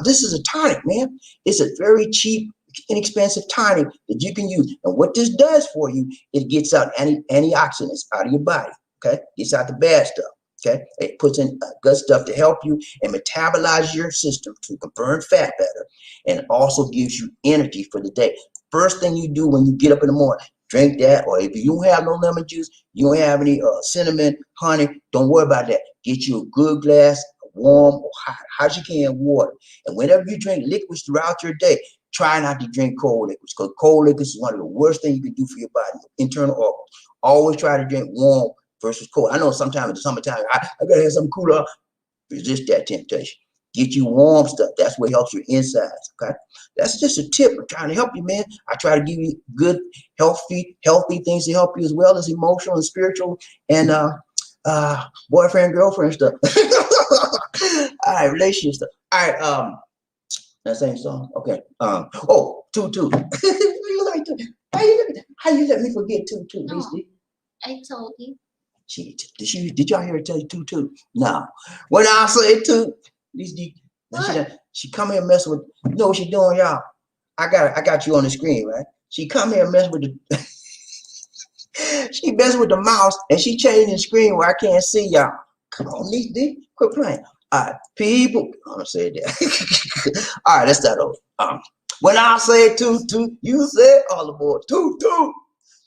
This is a tonic, man. It's a very cheap, inexpensive tonic that you can use. And what this does for you, it gets out antioxidants out of your body. Okay, gets out the bad stuff. Okay, it puts in good stuff to help you and metabolize your system to burn fat better, and also gives you energy for the day. First thing you do when you get up in the morning, drink that. Or if you don't have no lemon juice, you don't have any cinnamon, honey, don't worry about that. Get you a good glass of warm or hot as you can water. And whenever you drink liquids throughout your day, try not to drink cold liquids, because cold liquids is one of the worst things you can do for your body, internal organs. Always try to drink warm versus cold. I know sometimes in the summertime, I gotta have something cooler. Resist that temptation. Get you warm stuff. That's what helps your insides. Okay, that's just a tip. I'm trying to help you, man. I try to give you good, healthy things to help you, as well as emotional and spiritual and boyfriend, girlfriend stuff. All right, relationship stuff. All right, that same song. Okay. Tutu. How you let me forget Tutu, Lisa? I told you. Did y'all hear her tell you Tutu? No. When I say Toot, she come here messing with. You know what she doing, y'all? I got you on the screen, right? She come here messing with the. She messing with the mouse, and she changing the screen where I can't see y'all. Come on, Lisa, quit playing. All right, people. I'm gonna say that. All right, let's start over. When I say toot toot, you say all aboard. Toot toot,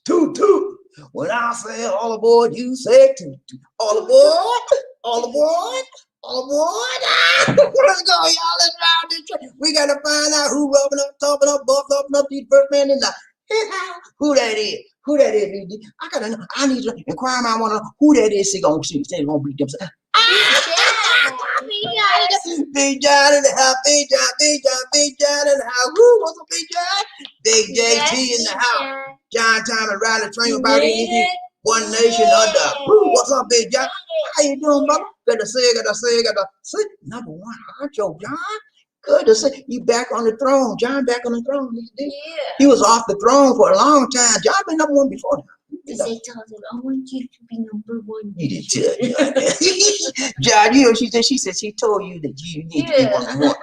toot toot. When I say all aboard, you say toot toot. All aboard, all aboard, all aboard. Let's go, y'all. Let's ride this train. We gotta find out who rubbing up, topping up, bumping up the first man in the who that is. Who that is, BG? I gotta know. I need to inquire. I wanna know who that is. She gonna see. They gonna beat them. Big John in the house, Big John, Big John, Big John in the house. Woo, what's up, Big John? Big JT in the house. John time to ride the train about anything. One nation under. Woo, what's up, Big John? How you doing, brother? Good to see you, good to see you, good to see you. Number one honcho, John. Good to see you back on the throne. John back on the throne. Yeah. He was off the throne for a long time. John been number one before now. Because they told him, I want you to be number one. You didn't tell John. John, you know what she said she told you that you need to be number one.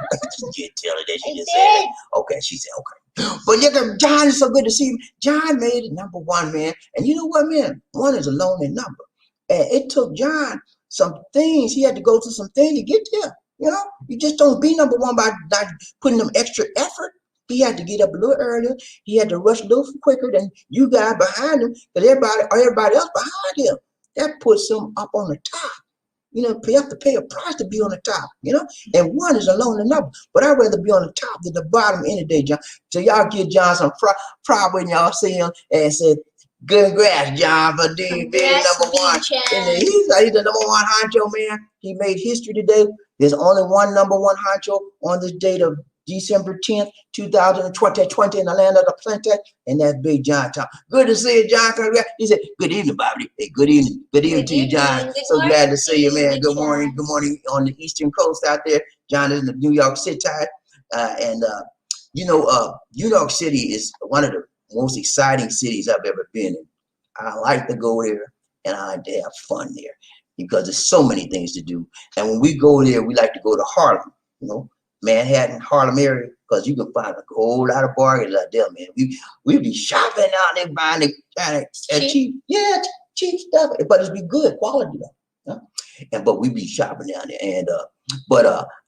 You didn't tell her that. She just said that. Okay, she said okay. But look, John is so good to see him. John made it number one, man. And you know what, man? One is a lonely number. And it took John some things. He had to go through some things to get there. You know, you just don't be number one by not putting them extra effort. He had to get up a little earlier. He had to rush a little quicker than you guys behind him, because everybody else behind him. That puts him up on the top. You know, you have to pay a price to be on the top, you know? And one is a lonely number. But I'd rather be on the top than the bottom any day, John. So y'all give John some pride when y'all see him and say, congrats, John, for being number one. And he's the number one honcho, man. He made history today. There's only one number one honcho on this date of December 10th, 2020 in the land of the plenty, and that's Big John Tom. Good to see you, John. Congrats. He said, good evening, Bobby. Hey, good evening. Good evening to you, John. So glad to see you, man. Good morning. Good morning on the Eastern Coast out there. John is in the New York City. You know, New York City is one of the most exciting cities I've ever been in. I like to go there, and I like to have fun there because there's so many things to do. And when we go there, we like to go to Harlem, you know, Manhattan, Harlem area, because you can find a whole lot of bargains out there, man. We be shopping out there, buying cheap, cheap stuff, but it's be good quality though. But we be shopping down there, and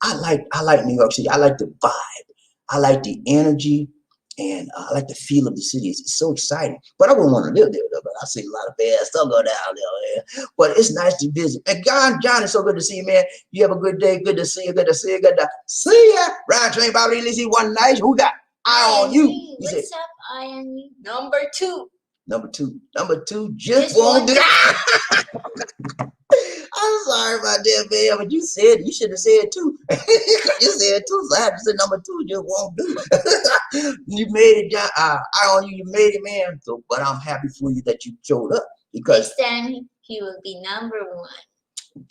I like New York City. I like the vibe. I like the energy. And I like the feel of the city. It's so exciting. But I wouldn't want to live there, though. But I see a lot of bad stuff go down there, man. But it's nice to visit. And John, it's so good to see you, man. You have a good day. Good to see you. Good to see you. Good to see you. Ride train, Bobby. Let's see one nice. Who got eye on you? What's up, eye on you? Number two. Number two just won't do. I'm sorry about that, man, but you should have said two. You said two, so I have to say number two just won't do. You made it, John. I on you, you made it, man. So, but I'm happy for you that you showed up because next time he will be number one.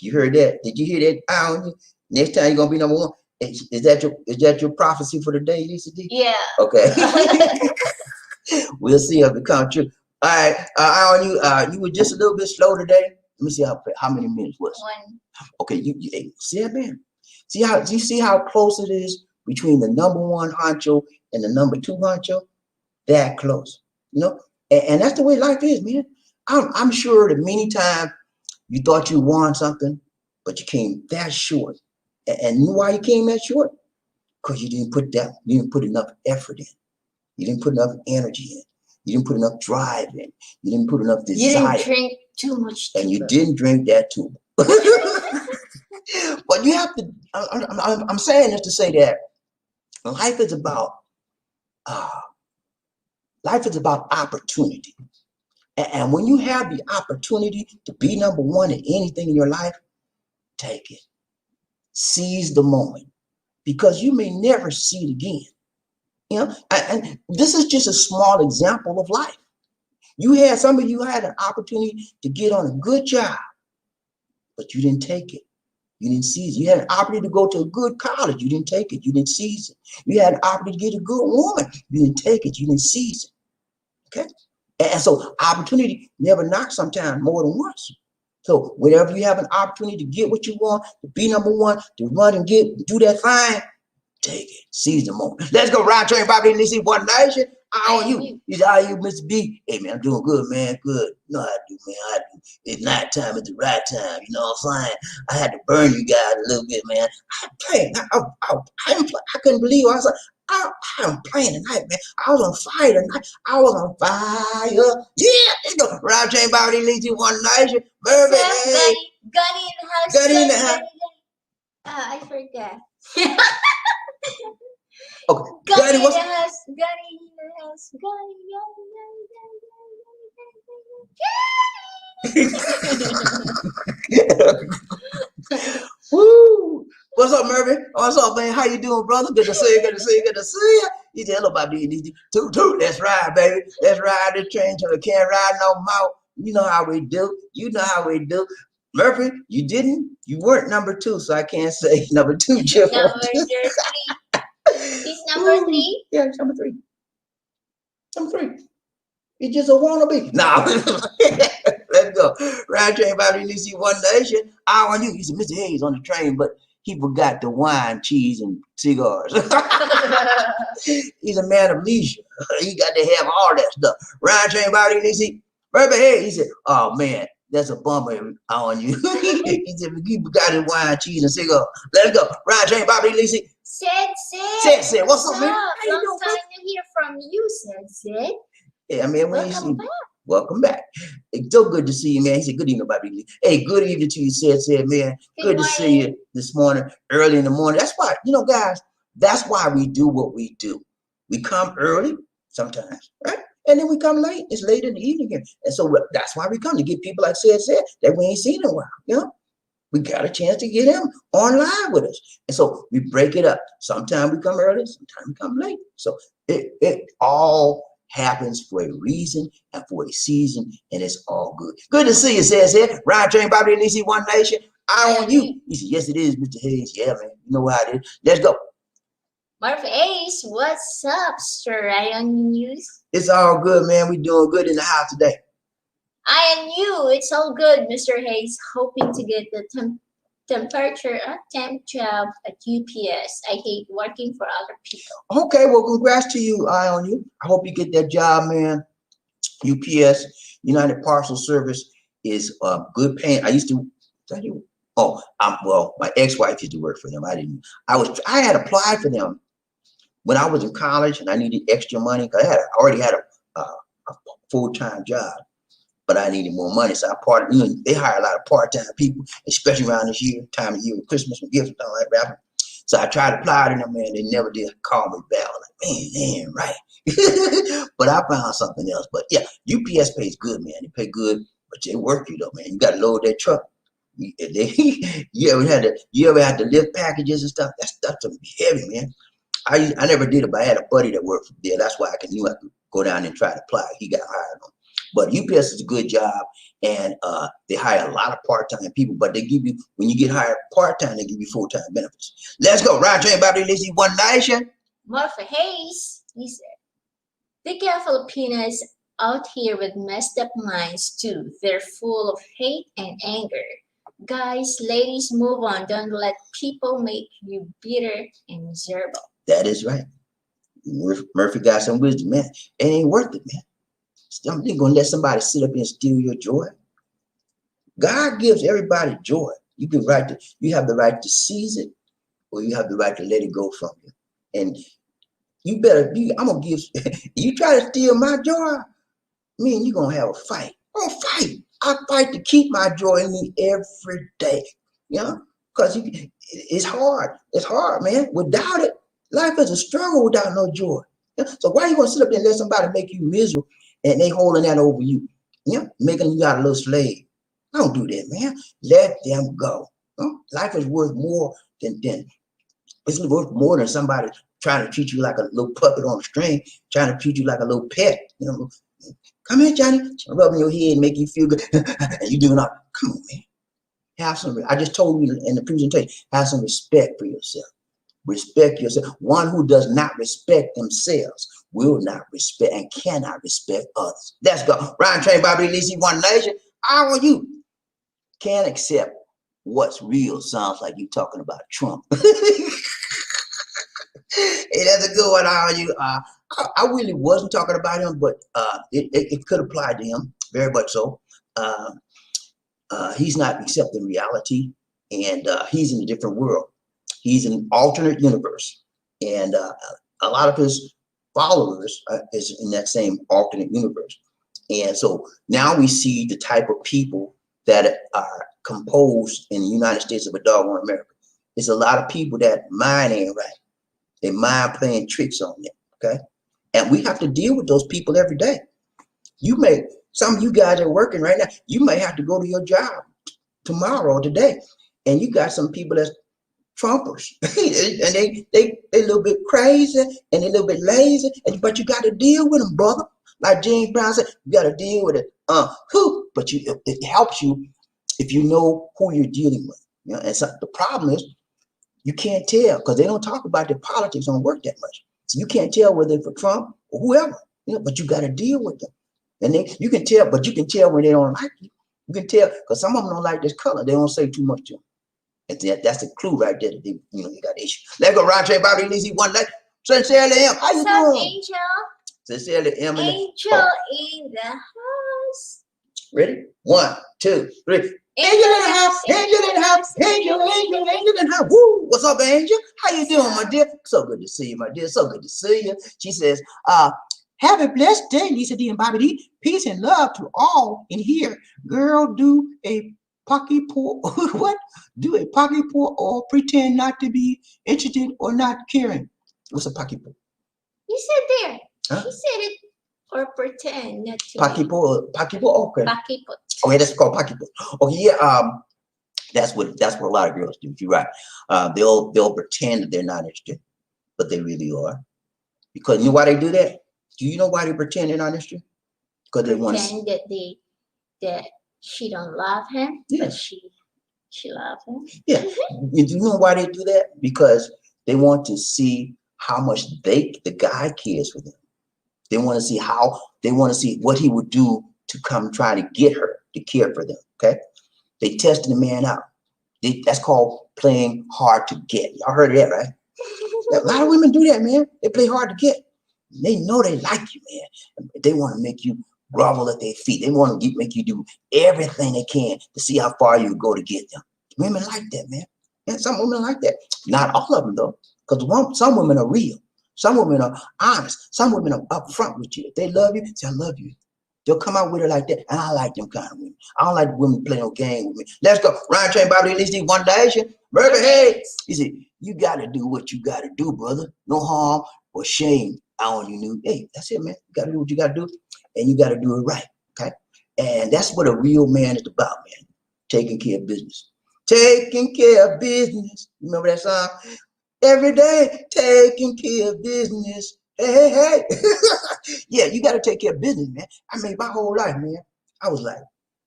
You heard that? Did you hear that? I on you. Next time you're gonna be number one. Is that your prophecy for the day, Lisa D? Yeah. Okay. We'll see if it comes true. All right, I on you. You were just a little bit slow today. Let me see how many minutes was. One. Okay, you see that, man? You see how close it is between the number one honcho and the number two honcho? That close, you know? And that's the way life is, man. I'm sure that many times you thought you won something, but you came that short. And you know why you came that short? Because you didn't put enough effort in. You didn't put enough energy in. You didn't put enough drive in. You didn't put enough desire. You didn't drink too much. And you didn't drink that too. But you have to, I'm saying this to say that life is about opportunity. And when you have the opportunity to be number one in anything in your life, take it. Seize the moment, because you may never see it again. You know, and this is just a small example of life. Some of you had an opportunity to get on a good job, but you didn't take it. You didn't seize it. You had an opportunity to go to a good college. You didn't take it. You didn't seize it. You had an opportunity to get a good woman. You didn't take it. You didn't seize it. Okay? And so opportunity never knocks sometimes more than once. So whenever you have an opportunity to get what you want, to be number one, to run and do that fine, take it. Seize the moment. Let's go ride train, Bobby. Let's see one nation. How are you? He said, how are you, Mr. B? Hey, man, I'm doing good, man. Good. You know how I do, man. I do. It's nighttime at the right time. You know what I'm saying? I had to burn you guys a little bit, man. I'm playing. I couldn't believe it. I was like, I'm playing tonight, man. I was on fire tonight. I was on fire. Yeah, let's go. Rob Chain Body leads you one night. Murphy, hey. Gunny in the house. Gunny in the house. I forgot. Okay. Gunny in what's the house. Gunny in the house. Gunny. Woo! What's up, Murphy? What's up, man? How you doing, brother? Good to see you. Good to see you. Good to see you. He said, hello, Bobby. Toot. Let's ride, baby. Let's ride this train till we can't ride no more. You know how we do. You know how we do. Murphy, you weren't number 2, so I can't say number 2, Jeff. Number 3. He's number 3? Yeah, he's number 3. Number 3. He's just a wannabe. Nah. Let's go. Ride train Bobby Lucy One Nation. I want you. He said, Mr. Hayes on the train, but he forgot the wine, cheese, and cigars. He's a man of leisure. He got to have all that stuff. Ride train Bobby Lucy. Murphy Hayes. He said, oh man, that's a bummer on you. He said, he forgot his wine, cheese, and cigar. Let's go. Ride train Bobby Lucy. Sid. What's up, man? How you Long doing, time to hear from you, Sid. Yeah, man, Welcome back. Welcome back. It's so good to see you, man. He said, good evening, Bobby. Hey, good evening to you, said, man. Good to see you this morning, early in the morning. That's why, guys, that's why we do what we do. We come early sometimes, right? And then we come late. It's late in the evening here. And so that's why we come, to get people like said that we ain't seen in a while, We got a chance to get him online with us. And so we break it up. Sometimes we come early, sometimes we come late. So it all happens for a reason and for a season, and it's all good. Good to see you, said. Ride train, Bobby and Lizzie, One Nation. I on you. He said, yes, it is, Mr. Hayes. Yeah, man. You know how it is. Let's go. Murphy Hayes, what's up, Sir Iron News? It's all good, man. We doing good in the house today. I and you, it's all good, Mr. Hayes. Hoping to get the temperature at temp job at UPS. I hate working for other people. Okay, well, congrats to you, I on you. I hope you get that job, man. UPS, United Parcel Service, is good paying. I used to tell you. Oh, my ex-wife used to work for them. I had applied for them when I was in college, and I needed extra money because I already had a full-time job. But I needed more money, so they hire a lot of part-time people, especially around this time of year with Christmas and gifts and all that rapping. So I tried to apply to them, man. They never did call me back. I was like, man, they ain't right. But I found something else. But yeah, UPS pays good, man. They pay good, but they work you though, man. You got to load that truck. You ever had to lift packages and stuff? That stuff can be heavy, man. I never did it, but I had a buddy that worked there. That's why I knew I could go down and try to apply. He got hired on. But UPS is a good job, and they hire a lot of part-time people, but they give you, when you get hired part-time, they give you full-time benefits. Let's go. Ride train, Bobby Lizzie, One Nation. Murphy Hayes, he said, be careful, Filipinos out here with messed up minds too. They're full of hate and anger. Guys, ladies, move on. Don't let people make you bitter and miserable. That is right. Murphy got some wisdom, man. It ain't worth it, man. I'm not gonna let somebody sit up and steal your joy. God gives everybody joy. You have the right to seize it, or you have the right to let it go from you. And I'm gonna give. You try to steal my joy, me and you gonna have a fight. I'm gonna fight. I fight to keep my joy in me every day. Because it's hard. It's hard, man. Without it, life is a struggle without no joy. So why you gonna sit up there and let somebody make you miserable? And they holding that over you, making you out a little slave. Don't do that, man. Let them go. Life is worth more than it's worth more than somebody trying to treat you like a little puppet on a string, trying to treat you like a little pet. Come here, Johnny, rubbing your head and make you feel good, and you doing all. Come on, man. Have some. I just told you in the presentation. Have some respect for yourself. Respect yourself. One who does not respect themselves will not respect and cannot respect others. Let's go. Ryan Train, Bobby Lizzie, One Nation. I want you. Can't accept what's real. Sounds like you talking about Trump. Hey, that's a good one. I want you. I really wasn't talking about him, but it could apply to him very much so. Uh, he's not accepting reality, and he's in a different world. He's in an alternate universe, and a lot of his followers is in that same alternate universe. And so now we see the type of people that are composed in the United States of a doggone America. It's a lot of people that mind ain't right. They mind playing tricks on them. Okay. And we have to deal with those people every day. Some of you guys are working right now. You may have to go to your job tomorrow or today. And you got some people that's Trumpers. And they a little bit crazy and a little bit lazy. But you got to deal with them, brother. Like James Brown said, you got to deal with it. But it helps you if you know who you're dealing with. You know, and so the problem is you can't tell because they don't talk about the politics on work that much. So you can't tell whether it's for Trump or whoever. You know, but you got to deal with them. And you can tell, but you can tell when they don't like you. You can tell because some of them don't like this color. They don't say too much to them. And that's the clue right there. That they, you got issue. Let's go, Roger, Bobby, Lizzie, one night. Sincerely, M. How you doing? Angel? Sincerely, M. Angel in the house. Ready? 1, 2, 3. Angel in the house, angel in the house, angel in the house. Woo! What's up, Angel? How you doing, my dear? So good to see you, my dear. So good to see you. She says, have a blessed day, Lisa D and Bobby D. Peace and love to all in here. Girl, do a pocket pour. What? Do a pocket pour or pretend not to be interested or not caring. What's a pocket pour? You said there. Huh? She said it or pretend not to. Pocket pour. Okay. Pocket pour. Okay, that's called pocket pour. Okay, yeah. That's what a lot of girls do. You're right. They'll pretend that they're not interested, but they really are. Because you know why they do that? Do you know why they pretend they're not interested? Because they want to that she don't love him, yeah. But she loves him. Yeah. You know why they do that? Because they want to see how much the guy cares for them. They want to see what he would do to come try to get her to care for them. Okay. They tested the man out. That's called playing hard to get. Y'all heard of that, right? A lot of women do that, man. They play hard to get. They know they like you, man. They want to make you grovel at their feet. They want to make you do everything they can to see how far you go to get them. Women like that, man. And some women like that. Not all of them, though, because some women are real. Some women are honest. Some women are upfront with you. If they love you, say, I love you. They'll come out with it like that. And I like them kind of women. I don't like women playing no game with me. Let's go. Ryan Train, Bobby, Lizzie, one nation. Murder, hey. He said, you got to do what you got to do, brother. No harm or shame. I only knew, hey, that's it, man. You got to do what you got to do. And you got to do it right, okay? And that's what a real man is about, man. Taking care of business. Taking care of business. Remember that song? Every day, taking care of business. Hey. Yeah, you got to take care of business, man. I mean, my whole life, man, I was like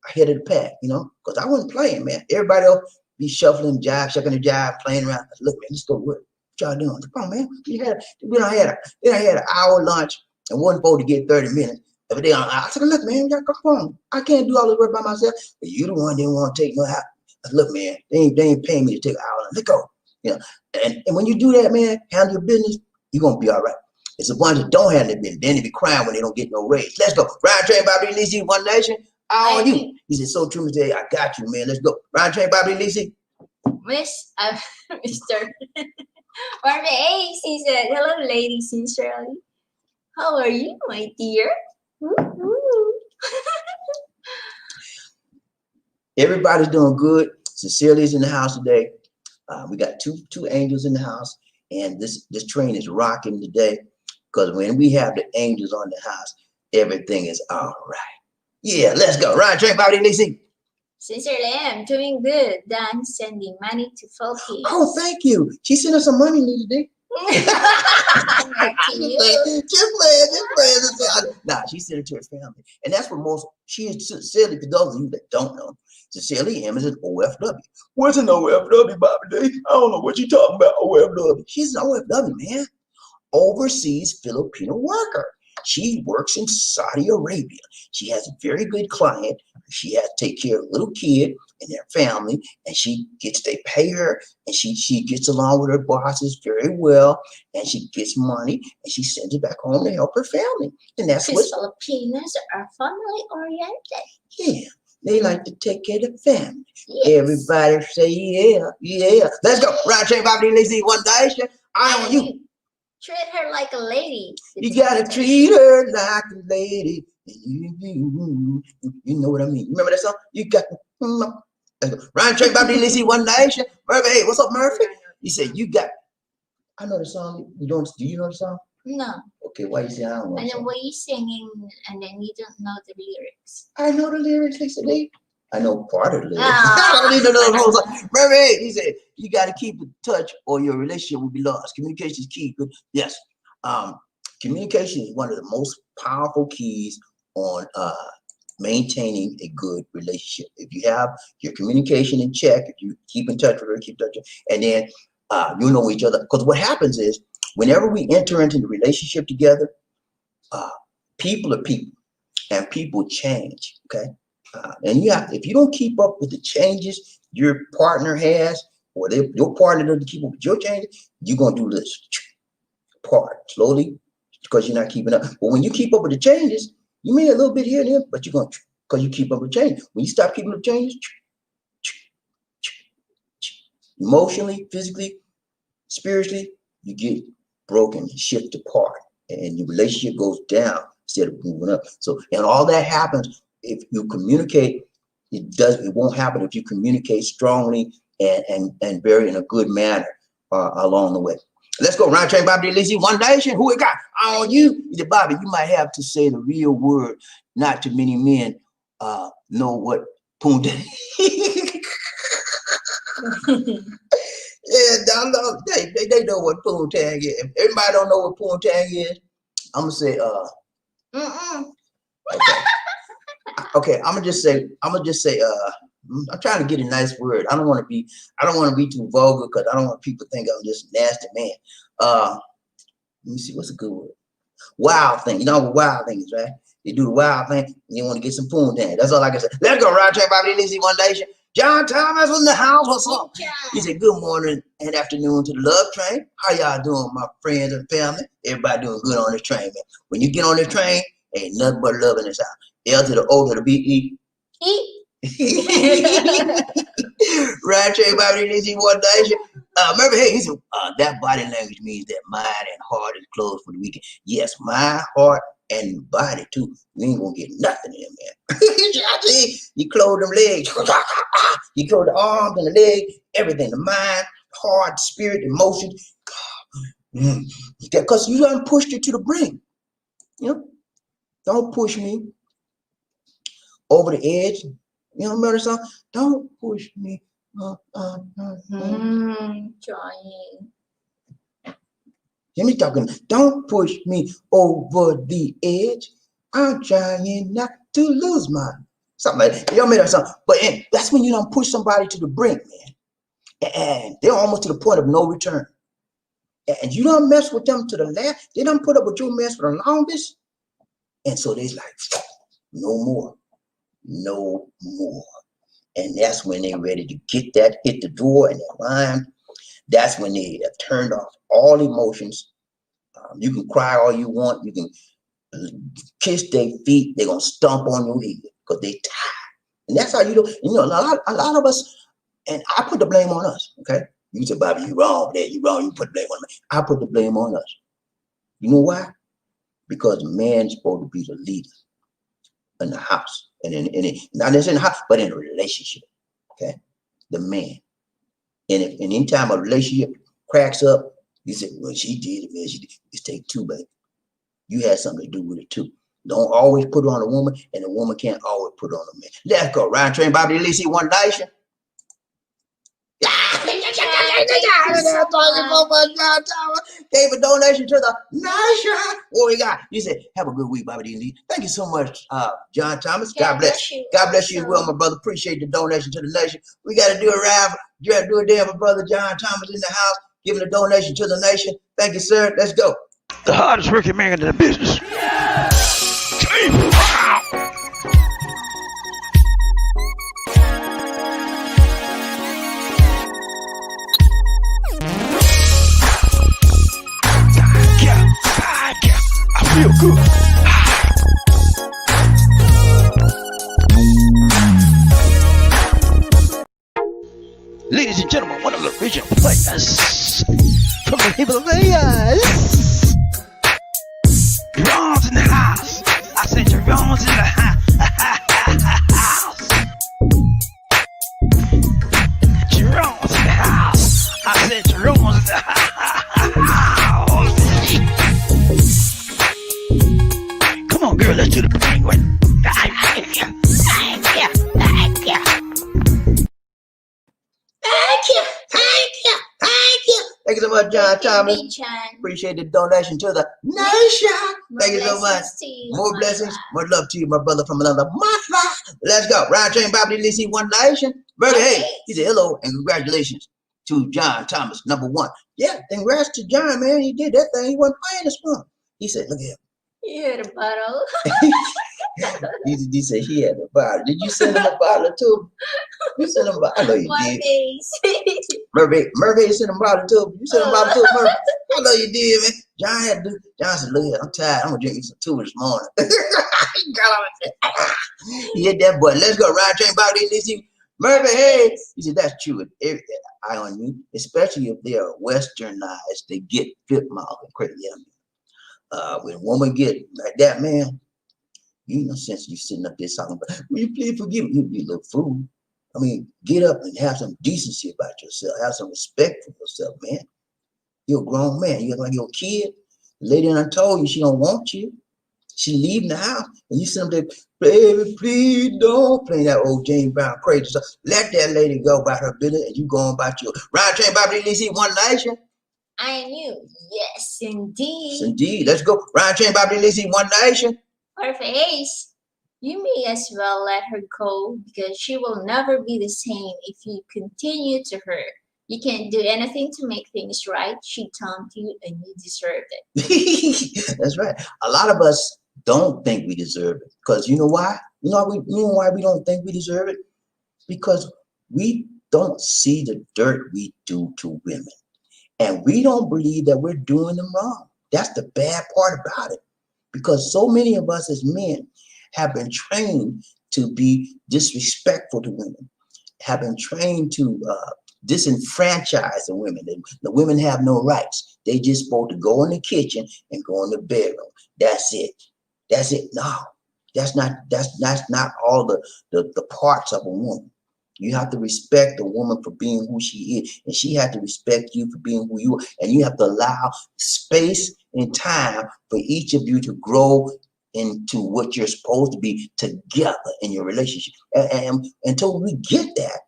ahead of the pack, because I wasn't playing, man. Everybody else be shuffling jive, shucking the jive, playing around. Look, man, let's go work. What y'all doing? Come on, man. We had an hour lunch and wasn't supposed to get 30 minutes. Every day, I said, look, man, y'all come on. I can't do all this work by myself. But you the one that didn't want to take no help. Look, man, they ain't paying me to take an hour. Let go. And when you do that, man, handle your business, you're going to be all right. It's a bunch that don't handle their business. Then they be crying when they don't get no raise. Let's go. Ryan Train, Bobby, Lizzie, one nation. All you. He said, so true, Mr. I got you, man. Let's go. Ryan Train, Bobby, Lizzie. Mr. Marvin Ace, he said, hello, lady, sincerely. How are you, my dear? Everybody's doing good. Cecilia's in the house today. We got two angels in the house, and this train is rocking today. Because when we have the angels on the house, everything is all right. Yeah, let's go. Ryan, Train, Bobby, Lizzie. Sincerely, I'm doing good. Done sending money to Philippines. Oh, thank you. She sent us some money today. Just playing. Nah, she sent it to her family. And that's what she is Cecilia, for those of you that don't know, Cecilia M is an OFW. What's an OFW, Bobby D? I don't know what you're talking about, OFW. She's an OFW, man. Overseas Filipino worker. She works in Saudi Arabia. She has a very good client. she has to take care of a little kid and their family, and they pay her, and she gets along with her bosses very well, and she gets money, and she sends it back home to help her family. And that's what Filipinos are family oriented. Yeah, they like to take care of the family. Yes. Everybody say yeah. Let's go. Right, check Bobby Lazy one day. I on you. Treat her like a lady. You gotta treat her like a lady. You know what I mean. Remember that song? You got Ryan Trey Bobby Lazy one nation. Murphy, hey, what's up, Murphy? He said, you got I know the song. Do you know the song? No. Okay, why you say I don't know? And then why you singing and then you don't know the lyrics? I know the lyrics, Lisa. I know part of the lyrics. I don't even know the whole song. Murphy, he said, you got to keep in touch or your relationship will be lost. Communication is key. Good. Yes. Communication is one of the most powerful keys on maintaining a good relationship. If you have your communication in check, if you keep in touch with her, and then you know each other. Because what happens is, whenever we enter into the relationship together, people are people, and people change. Okay, and if you don't keep up with the changes your partner has, or your partner doesn't keep up with your changes, you're gonna do this part slowly because you're not keeping up. But when you keep up with the changes, you may a little bit here and there, but you're gonna because you keep up with changes. When you stop keeping up with changes, emotionally, physically, spiritually, you get broken, shift apart, and your relationship goes down instead of moving up. So, and all that happens if you communicate. It won't happen if you communicate strongly and very in a good manner along the way. Let's go. Round train, Bobby Lizzie, one nation. Who it got? On you. He said, Bobby, you might have to say the real word. Not too many men know what punta. Yeah, they know what poontang is. If everybody don't know what poontang is, I'm gonna say okay. I'm gonna just say I'm trying to get a nice word. I don't want to be too vulgar because I don't want people to think I'm just a nasty man. Let me see what's a good word. Wild thing. You know what wild thing is, right? They do the wild thing and you want to get some poontang. That's all I can say. Let's go, Round Track Bobby Lizzie one nation. John Thomas in the house. What's up? He said, good morning and afternoon to the love train. How y'all doing, my friends and family? Everybody doing good on this train, man. When you get on this train, ain't nothing but love in this house. L to the O to the B-E. Right, Trey Bobby Lizzie one nation. Remember, hey, he said, that body language means that mind and heart is closed for the weekend. Yes, my heart and body too. We ain't gonna get nothing in, man. You close them legs, you close the arms and the legs, everything, the mind, heart, spirit, emotions. Because you done pushed it to the brink. You know, don't push me over the edge. You know, remember the song? Don't push me. Trying. Hear me talking. Don't push me over the edge. I'm trying not to lose my something like that. You don't make that song. But that's when you don't push somebody to the brink, man. And they're almost to the point of no return. And you don't mess with them to the last. They don't put up with your mess for the longest. And so they're like, no more. No more. And that's when they're ready to hit the door and that line. That's when they have turned off all emotions. You can cry all you want. You can kiss their feet. They're going to stomp on your head because they tired. And that's how you do. You know, a lot of us, and I put the blame on us, okay? You said, Bobby, you wrong there. You wrong. You put the blame on me. I put the blame on us. You know why? Because man's supposed to be the leader in the house. And not just in the house, but in a relationship, okay? The man. And if any time a relationship cracks up, you say, well, she did it, man. She did. It's take two, baby. You had something to do with it too. Don't always put it on a woman, and a woman can't always put it on a man. Let's go. Round train, Bobby Lizzie, one nation. Gave a donation to the nation. What we got? You said, have a good week, Bobby D. Thank you so much, John Thomas. God bless you. God bless you as well, my brother. Appreciate the donation to the nation. We got to do a round. You got to do a day of my brother John Thomas in the house, giving a donation to the nation. Thank you, sir. Let's go. The hardest working man in the business. Ladies and gentlemen, one of the original players from the Himalayas. Jerome's in the house. I said Jerome's in the house. Jerome's in the house. I said Jerome's in the house. Come on, girl, let's do the penguin. Thank you so much, John Thomas. Chan. Appreciate the donation to the nation. Thank you so much. More blessings, more love to you, my brother from another mother. Let's go. Ryan Train Bobby Lee, see one nation. Very hey, he said hello and congratulations to John Thomas, number one. Yeah, congrats to John, man. He did that thing. He wasn't playing this one. He said, look at him. You had a bottle. he said he had a bottle. Did you send him a bottle too? You sent him a bottle. I know you did. Murphy sent him a bottle too. You sent him a bottle too, Murphy. I know you did, man. John had to do. John said, look here, I'm tired. I'm gonna drink you some too this morning. He hit that button. Let's go. Ryan Train Bobby Lee. Murphy, hey. He said, that's true. I on you, especially if they are westernized, they get flip mouth and crazy. When a woman get like that, man, you know, since you sitting up there talking about, will you please forgive me? You be a little fool. I mean, get up and have some decency about yourself. Have some respect for yourself, man. You're a grown man. You're like your kid. The lady done told you she don't want you. She leaving the house, and you sit up there, baby, please don't play that old James Brown crazy stuff. Let that lady go about her business, and you go on about your Ryan Train Bobby Lee, one nation. I knew. Yes, indeed. Yes, indeed. Let's go. Ryan Train Bobby Lee, one nation. Perfect. You may as well let her go because she will never be the same if you continue to hurt. You can't do anything to make things right. She taunted you and you deserved it. That's right. A lot of us don't think we deserve it because you know why? You know why we don't think we deserve it? Because we don't see the dirt we do to women. And we don't believe that we're doing them wrong. That's the bad part about it. Because so many of us as men have been trained to be disrespectful to women, have been trained to disenfranchise the women. The women have no rights. They just supposed to go in the kitchen and go in the bedroom. That's it. That's it. No, that's not all the parts of a woman. You have to respect a woman for being who she is, and she has to respect you for being who you are. And you have to allow space and time for each of you to grow into what you're supposed to be together in your relationship. And until we get that,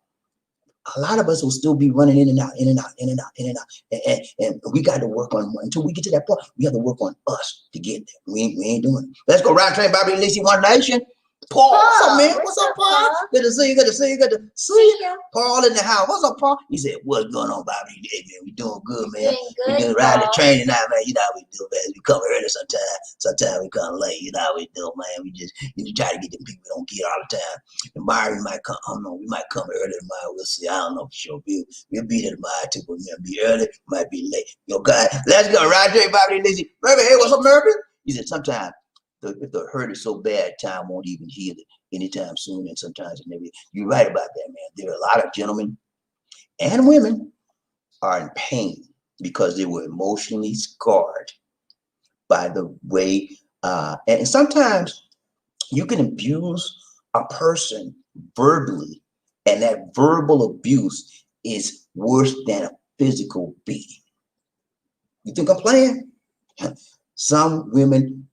a lot of us will still be running in and out. And we got to work on, until we get to that point, we have to work on us to get there. We ain't doing it. Let's go. Ryan Train Bobby Lee, one nation. Paul, what's up, man? What's up, Paul? Good to see you. Good to see you. Good to see you. Paul in the house. What's up, Paul? He said, what's going on, Bobby? Hey, man, we doing good, man. We doing riding the train now, man. You know how we do, man. We come early sometimes. Sometimes we come late. You know how we do, man. We just try to get the people we don't get all the time. Tomorrow we might come. I don't know. We might come early tomorrow. We'll see. I don't know for sure. We'll be there tomorrow too, but we'll be early. Might be late. Okay, let's go. Roger, Bobby, Lizzie. Murphy, hey, what's up, Murphy? He said, sometimes if the hurt is so bad, time won't even heal it anytime soon, and sometimes it maybe. You're right about that, man. There are a lot of gentlemen and women are in pain because they were emotionally scarred by the way, and sometimes you can abuse a person verbally, and that verbal abuse is worse than a physical beating. You think I'm playing? Some women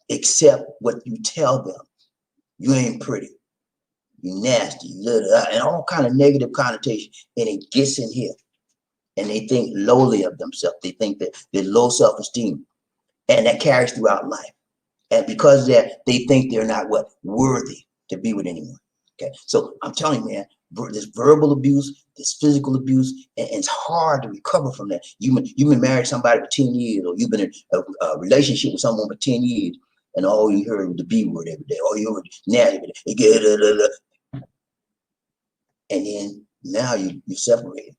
accept what you tell them. You ain't pretty, you nasty, you little, and all kind of negative connotation, and it gets in here. And they think lowly of themselves. They think that they're low self-esteem, and that carries throughout life. And because of that, they think they're not worthy to be with anyone. Okay, so I'm telling you, man, this verbal abuse, this physical abuse, and it's hard to recover from that. You've been married to somebody for 10 years, or you've been in a relationship with someone for 10 years, and all you heard was the B word every day. All you heard was nasty every day. And then now you separated.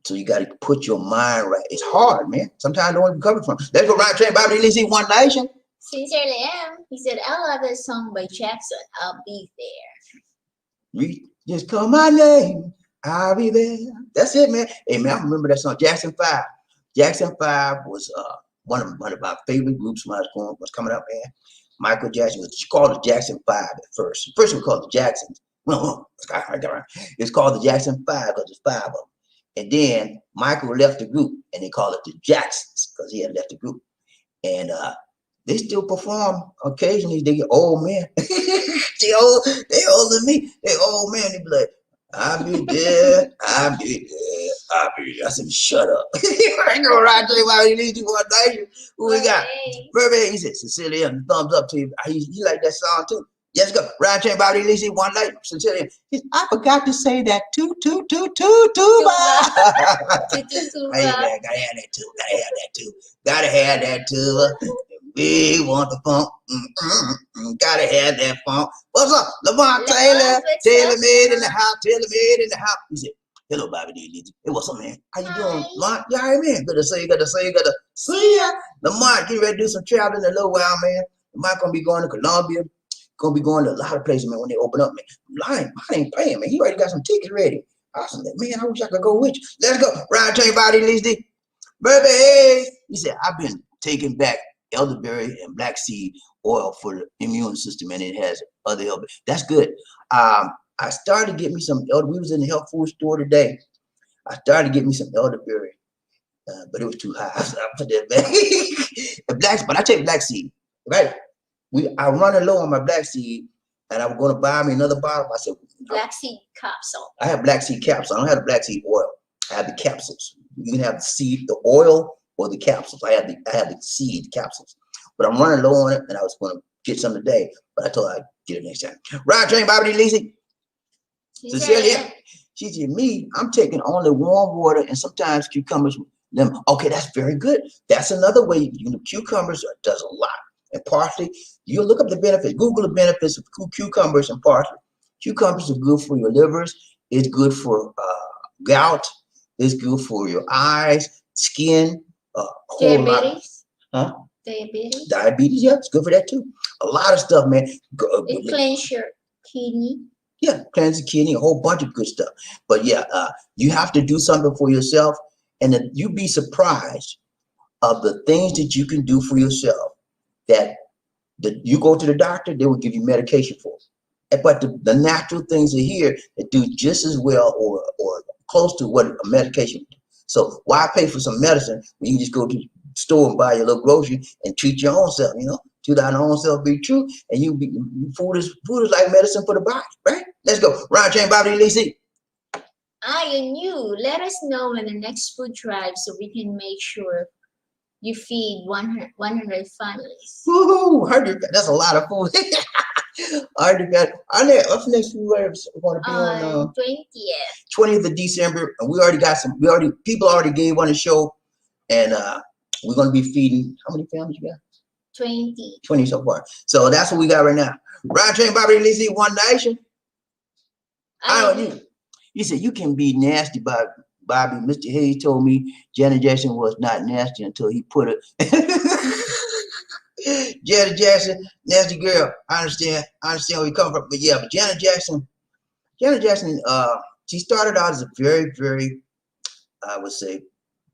So you got to put your mind right. It's hard, man. Sometimes I don't even recover from. Let's go. Ryan Train Bobby Lee, one nation. Sincerely am. He said, I love that song by Jackson. I'll be there. Just call my name. I'll be there. That's it, man. Hey, man, I remember that song, Jackson 5. Jackson 5 was one of my favorite groups when I was coming up, man. Michael Jackson was called the Jackson 5 at first. First, we called the Jacksons. No, it's called the Jackson 5 because there's 5 of them. And then Michael left the group, and they call it the Jacksons because he had left the group. And they still perform occasionally. They get old, man. They older than me. They old, man. They be like, I'll be there. I'll be there. I'll be there. I said, shut up. I go right to him. I need you one night. Who we got? Burbank. He said, Cecilia, thumbs up to you. He like that song too. Yes, go. Ryan Chain Bobby Lizzie one night. Cecilia. I forgot to say that too. Hey, man, gotta have that too. Gotta have that too. We want the funk. Gotta have that funk. What's up? Lamont Taylor. Taylor made in the house. He said, hello, Bobby D. Hey, what's up, man? How you doing? Lamont? Yeah, all right, man. Good to see you. Lamont, get ready to do some traveling in a little while, man. Lamont gonna be going to Columbia. Gonna be going to a lot of places, man, when they open up, man. I ain't paying, man. He already got some tickets ready. I was like, man, I wish I could go with you. Let's go. Ryan Chain Bobby Lizzie. Baby. He said, I've been taking back elderberry and black seed oil for the immune system, and it has other help. That's good. I started to get me some elder. We was in the health food store today. I started to get me some elderberry, but it was too high. So I put that back. But I take black seed, right? I running low on my black seed, and I was going to buy me another bottle. I said, black seed capsule. I have black seed capsule. I don't have the black seed oil. I have the capsules. You can have the seed, the oil, or the capsules. I have the seed capsules. But I'm running low on it, and I was going to get some today. But I told her I'd get it next time. Ryan Train, Bobby Lizzie. Cecilia. She said, me, I'm taking only warm water and sometimes cucumbers. Them. Okay, that's very good. That's another way. Cucumbers does a lot. And parsley, you look up the benefits. Google the benefits of cucumbers and parsley. Cucumbers are good for your livers. It's good for gout. It's good for your eyes, skin. Diabetes. Huh? Diabetes. Diabetes, yeah, it's good for that too. A lot of stuff, man. It cleans your kidney. Yeah, cleanse the kidney, a whole bunch of good stuff. But yeah, you have to do something for yourself, and you'd be surprised of the things that you can do for yourself. That you go to the doctor, they will give you medication for. But the natural things are here that do just as well or close to what a medication would do. So why pay for some medicine when you can just go to the store and buy your little grocery and treat your own self, To thine own self be true, and food is like medicine for the body, right? Let's go. Ryan Chain Bobby Lizzie. I and you, let us know when the next food drive so we can make sure you feed 100 families. Woohoo! 100. That's a lot of food. 100. What's the next food drive going to be on? 20th of December, and we already got some. People already gave one a show, and we're going to be feeding. How many families you got? 20. 20 so far. So that's what we got right now. Ryan Train, Bobby Lizzie, One Nation. You said you can be nasty, Bobby. Mr. Hayes told me Janet Jackson was not nasty until he put it. Janet Jackson, nasty girl. I understand where you come from. But yeah, but Janet Jackson, she started out as a very, very, I would say,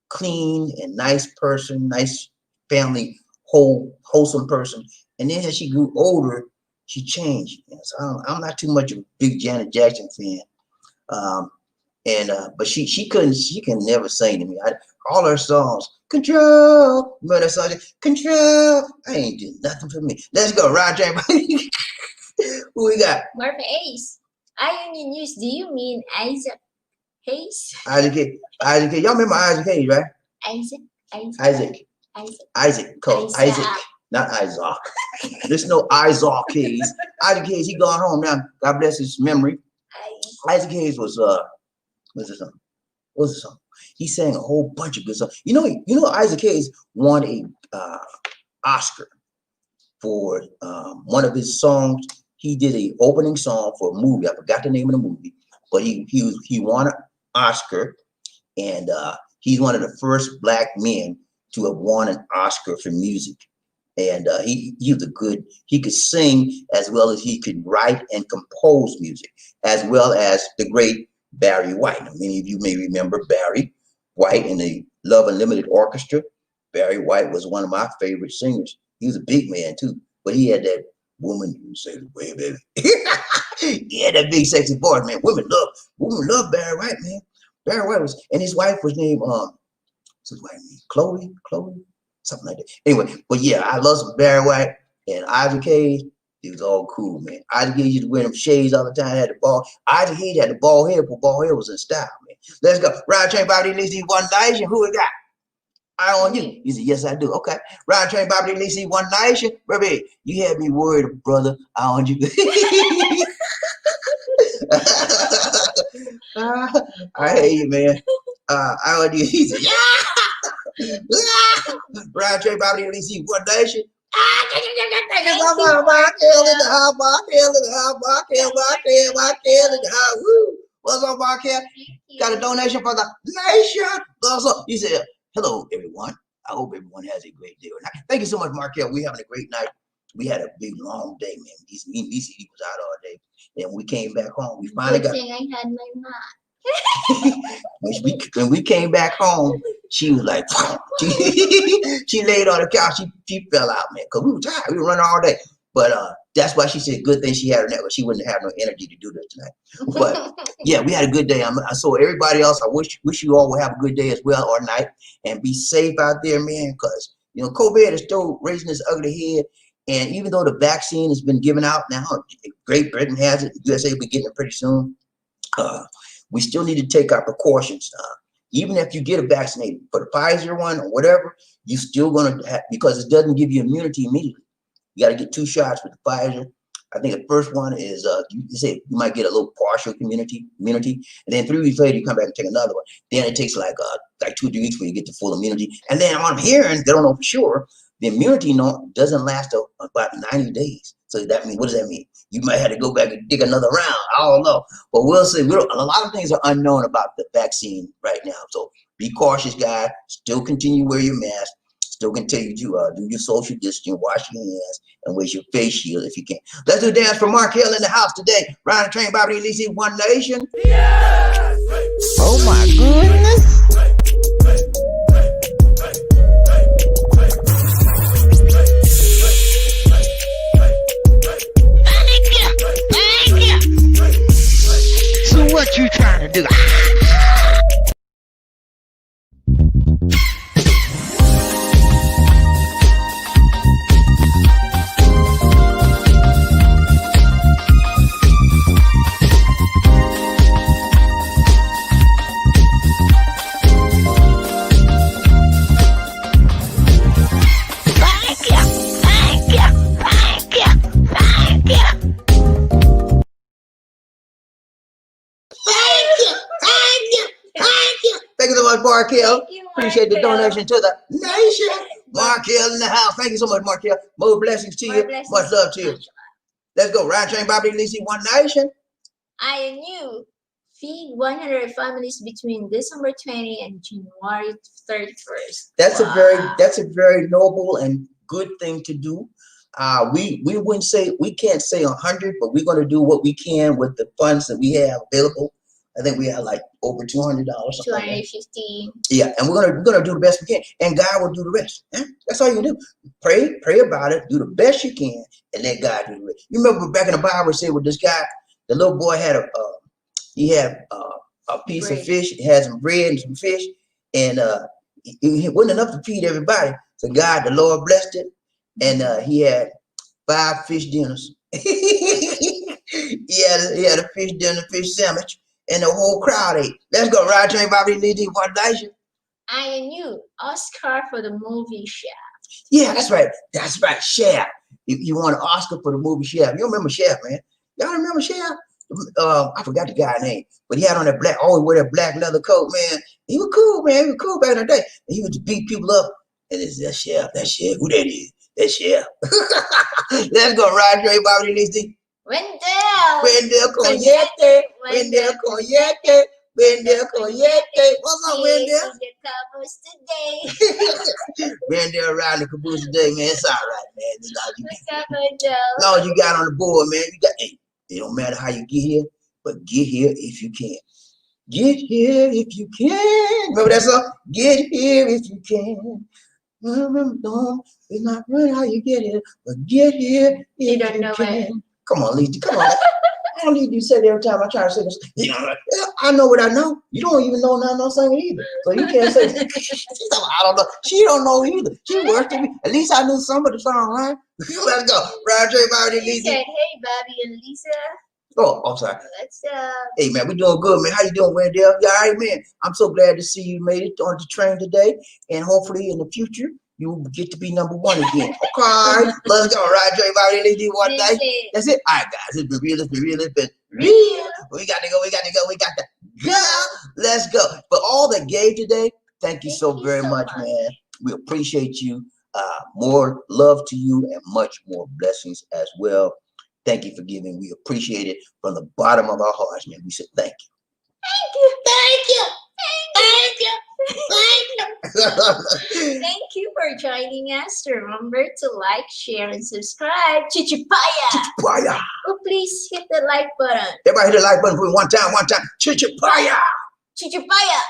clean and nice person, nice family, wholesome person. And then as she grew older, she changed. So I'm not too much of a big Janet Jackson fan. But she can never sing to me. All her songs, Control. Remember that song? Control. I ain't doing nothing for me. Let's go, Roger. Who we got? Marvin Hayes. Iron News. Do you mean Isaac Hayes? Isaac Hayes. Y'all remember Isaac Hayes, right? Isaac. Called Isaac. Not Isaac. There's no Isaac Hayes. Isaac Hayes, he gone home now. God bless his memory. Isaac Hayes was what's the song? He sang a whole bunch of good songs. You know Isaac Hayes won a Oscar for one of his songs. He did an opening song for a movie. I forgot the name of the movie, but he won an Oscar, and he's one of the first black men to have won an Oscar for music. And he could sing as well as he could write and compose music, as well as the great Barry White. Now, many of you may remember Barry White in the Love Unlimited Orchestra. Barry White was one of my favorite singers. He was a big man too, but he had that woman, you say the way, baby. He had that big sexy voice, man. Women love Barry White, man. Barry White was, and his wife was named what's his wife name? Chloe, something like that. Anyway, but yeah, I love some Barry White and Isaac Hayes. It was all cool, man. Isaac Hayes used to wear them shades all the time. Had the ball. Isaac Hayes had the bald head, but bald head was in style, man. Let's go. Ride train, Bobby, Lacey, one nation. Who we got? I on you. He said, yes, I do. Okay. Ride train, Bobby, Lacey, one nation. Baby, you had me worried, brother. I on you. I hate you, man. I on you. He said, yeah. Ride train, Bobby, Lacey, one nation. What's up, Markel? Got a donation for the nation. He said, hello, everyone. I hope everyone has a great day. Thank you so much, Markel. We're having a great night. We had a big, long day, man. BCD was out all day. And when we came back home, we finally got. Good thing I had my mom. when we came back home, she was like, she laid on the couch. She fell out, man, because we were tired. We were running all day. But that's why she said, good thing she had her network. She wouldn't have no energy to do this tonight. But yeah, we had a good day. I saw everybody else. I wish you all will have a good day as well, or night, and be safe out there, man, because, you know, COVID is still raising its ugly head. And even though the vaccine has been given out now, Great Britain has it, USA will be getting it pretty soon. We still need to take our precautions. Even if you get a vaccinated for the Pfizer one or whatever, you still going to have, because it doesn't give you immunity immediately. You got to get 2 shots with the Pfizer. I think the first one is you say you might get a little partial immunity, and then 3 weeks later you come back and take another one. Then it takes like 2 or 3 weeks when you get the full immunity. And then I'm hearing, they don't know for sure, the immunity doesn't last about 90 days. So that means, what does that mean? You might have to go back and dig another round. I don't know, but we'll see. A lot of things are unknown about the vaccine right now. So be cautious, guys. Still continue to wear your mask. Still continue to do your social distancing, wash your hands, and wear your face shield if you can. Let's do a dance for Mark Hill in the house today. Ryan Train, Bobby Lisi, One Nation. Yes! Oh my goodness. Thank you! So what you trying to do? Thank you so much, Mark Hill. Appreciate the Mark Hill. donation to the nation. Mark Hill in the house. Thank you so much, Mark Hill. More blessings to More you. blessings. Much love to you. Let's go. Ryan Train, Bobby Lisi, One Nation. I and you feed 100 families between December 20 and January 31st. That's Wow. a very noble and good thing to do. We wouldn't say, we can't say 100, but we're going to do what we can with the funds that we have available. I think we have like over $200. 250. Yeah, and we're gonna do the best we can, and God will do the rest. That's all you can do. Pray about it, do the best you can, and let God do the rest. You remember back in the Bible, it said with this guy, the little boy had a piece of fish. He had some bread and some fish, and it wasn't enough to feed everybody. So God, the Lord, blessed it, and he had 5 fish dinners. he had a fish dinner, fish sandwich, and the whole crowd ate. Let's go, Ride Train, Bobby Lizzie, One Nation. I and you Oscar for the movie Chef. Yeah, that's right. That's right, Chef. You won an Oscar for the movie Chef. You remember Chef, man? Y'all remember Chef? I forgot the guy's name, but he had on that black, always wear that black leather coat, man. He was cool, man. He was cool back in the day. And he would just beat people up. And it's that Chef, who that is? That Chef. Let's go, Ride Train, Bobby Lizzie. Wendell Coyete. Wendell Coyete. Wendell Coyete. What's up, Wendell? The covers today. Wendell around the caboose today, man. It's all right, man. What's up, Wendell? No, you got on the board, man. You got. Hey, it don't matter how you get here, but get here if you can. Get here if you can. Remember that song? Get here if you can. No, it's not really how you get here, but get here if don't you know can. Come on, Lisa. Come on. I don't need you to say it every time I try to say this. You know, I know what I know. You don't even know none of singing either. So you can't say she's talking, I don't know. She don't know either. She worse than me. At least I knew some of the song, right? Let's go. Roger, Bobby, He Lisa. said, hey, Bobby and Lisa. Oh, I'm sorry. Let's Hey man, we doing good, man. How you doing, Wendell? You all right, man? I'm so glad to see you made it on the train today, and hopefully in the future you will get to be number one again. Okay, let's go. Roger, everybody, let's do one This day. is That's it. All right, guys. It's been real. It's been real. It's been real. real. We got to go. We got to go. We got to go. Let's go. For all that gave today, thank you Thank so you very so much, much. man. We appreciate you. More love to you and much more blessings as well. Thank you for giving. We appreciate it from the bottom of our hearts, man. We said thank you. Thank you. Thank you. Thank you. Thank you for joining us. Remember to like, share, and subscribe. Chichipaya! Paya. Oh, please hit the like button. Everybody hit the like button for one time, one time. Chichipaya. Chichipaya!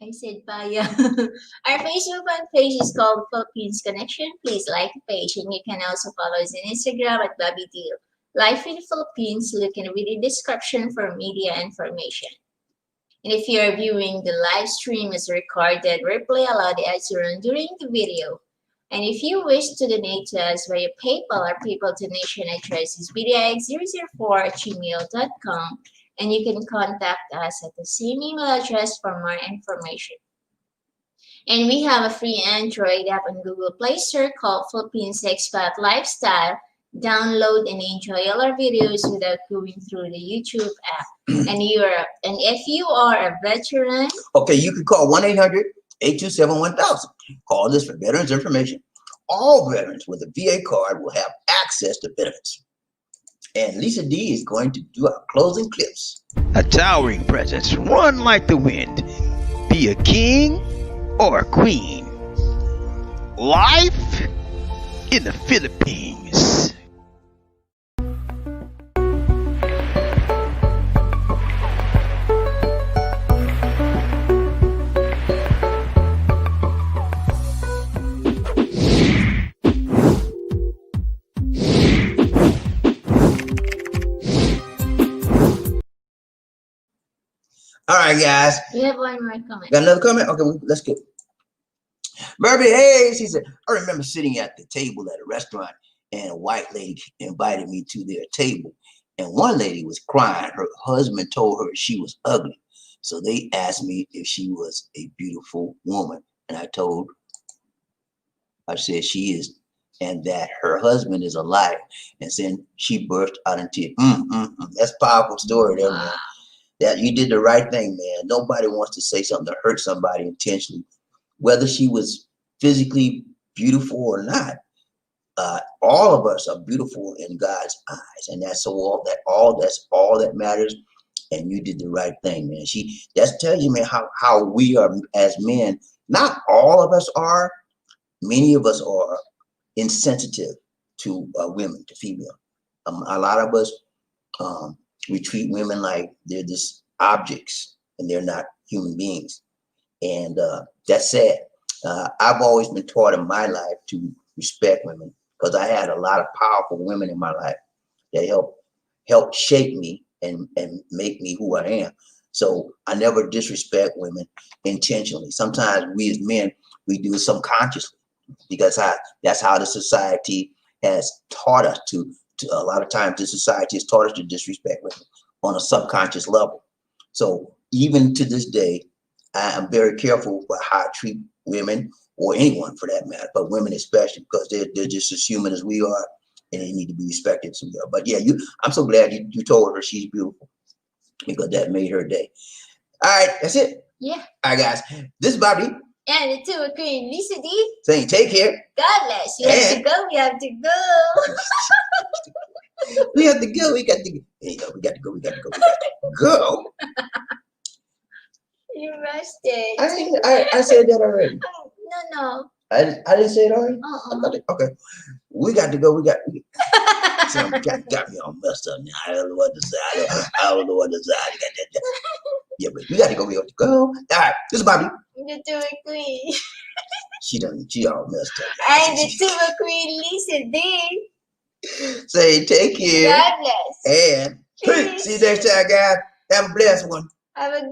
I said paya. Our Facebook fan page is called Philippines Connection. Please like the page, and you can also follow us on Instagram at Bobby Deal. Life in the Philippines, look in the video description for media information. And if you are viewing the live stream as recorded, replay allow the ads to run during the video. And if you wish to donate to us via PayPal, our PayPal donation address is bdix004@gmail.com, and you can contact us at the same email address for more information. And we have a free Android app on Google Play Store called Philippines Expat Lifestyle. Download and enjoy all our videos without going through the YouTube app. And if you are a veteran, Okay, you can call 1-800-827-1000. Call this for veterans information. All veterans with a VA card will have access to benefits. And Lisa D is going to do our closing clips. A towering presence, run like the wind. Be a king or a queen. Life in the Philippines. All right, guys. we have one more comment. Got another comment? Okay, let's go. Murphy Hayes, he said, I remember sitting at the table at a restaurant and a white lady invited me to their table. And one lady was crying. Her husband told her she was ugly. So they asked me if she was a beautiful woman. And I said she is, and that her husband is a liar. And then she burst out in tears. That's a powerful story there, man. That you did the right thing, man. Nobody wants to say something to hurt somebody intentionally, whether she was physically beautiful or not. All of us are beautiful in God's eyes, and that's all that matters. And you did the right thing, man. That tells you, man, how we are as men. Not all of us are. Many of us are insensitive to women, to female. A lot of us we treat women like they're just objects and they're not human beings, and that's sad. I've always been taught in my life to respect women because I had a lot of powerful women in my life that helped shape me and make me who I am. So I never disrespect women intentionally. Sometimes we as men, we do it subconsciously because that's how the society has taught us to a lot of times the society has taught us to disrespect women on a subconscious level. So even to this day, I am very careful about how I treat women or anyone for that matter, but women especially because they're just as human as we are and they need to be respected as we are. But yeah, I'm so glad you told her she's beautiful because that made her day. All right, that's it. Yeah. All right, guys. This is Bobby And the two Queen Lisa D. saying take care. God bless. You have to go. We have to go. We have to go. We got to go. There you go. We got to go. We got to go. We got to go. You rushed it. I said that already. No. I didn't say it already. Okay. We got to go. We got. Some got me all messed up now. I don't know what to say. I don't know what to say. Yeah, but you got to go. We got to go. All right, this is Bobby. The tuba queen. She all messed up. And the tuba queen Lisa did. Say, take care. God bless. And peace. See you next time, guys. Have a blessed one. Have a good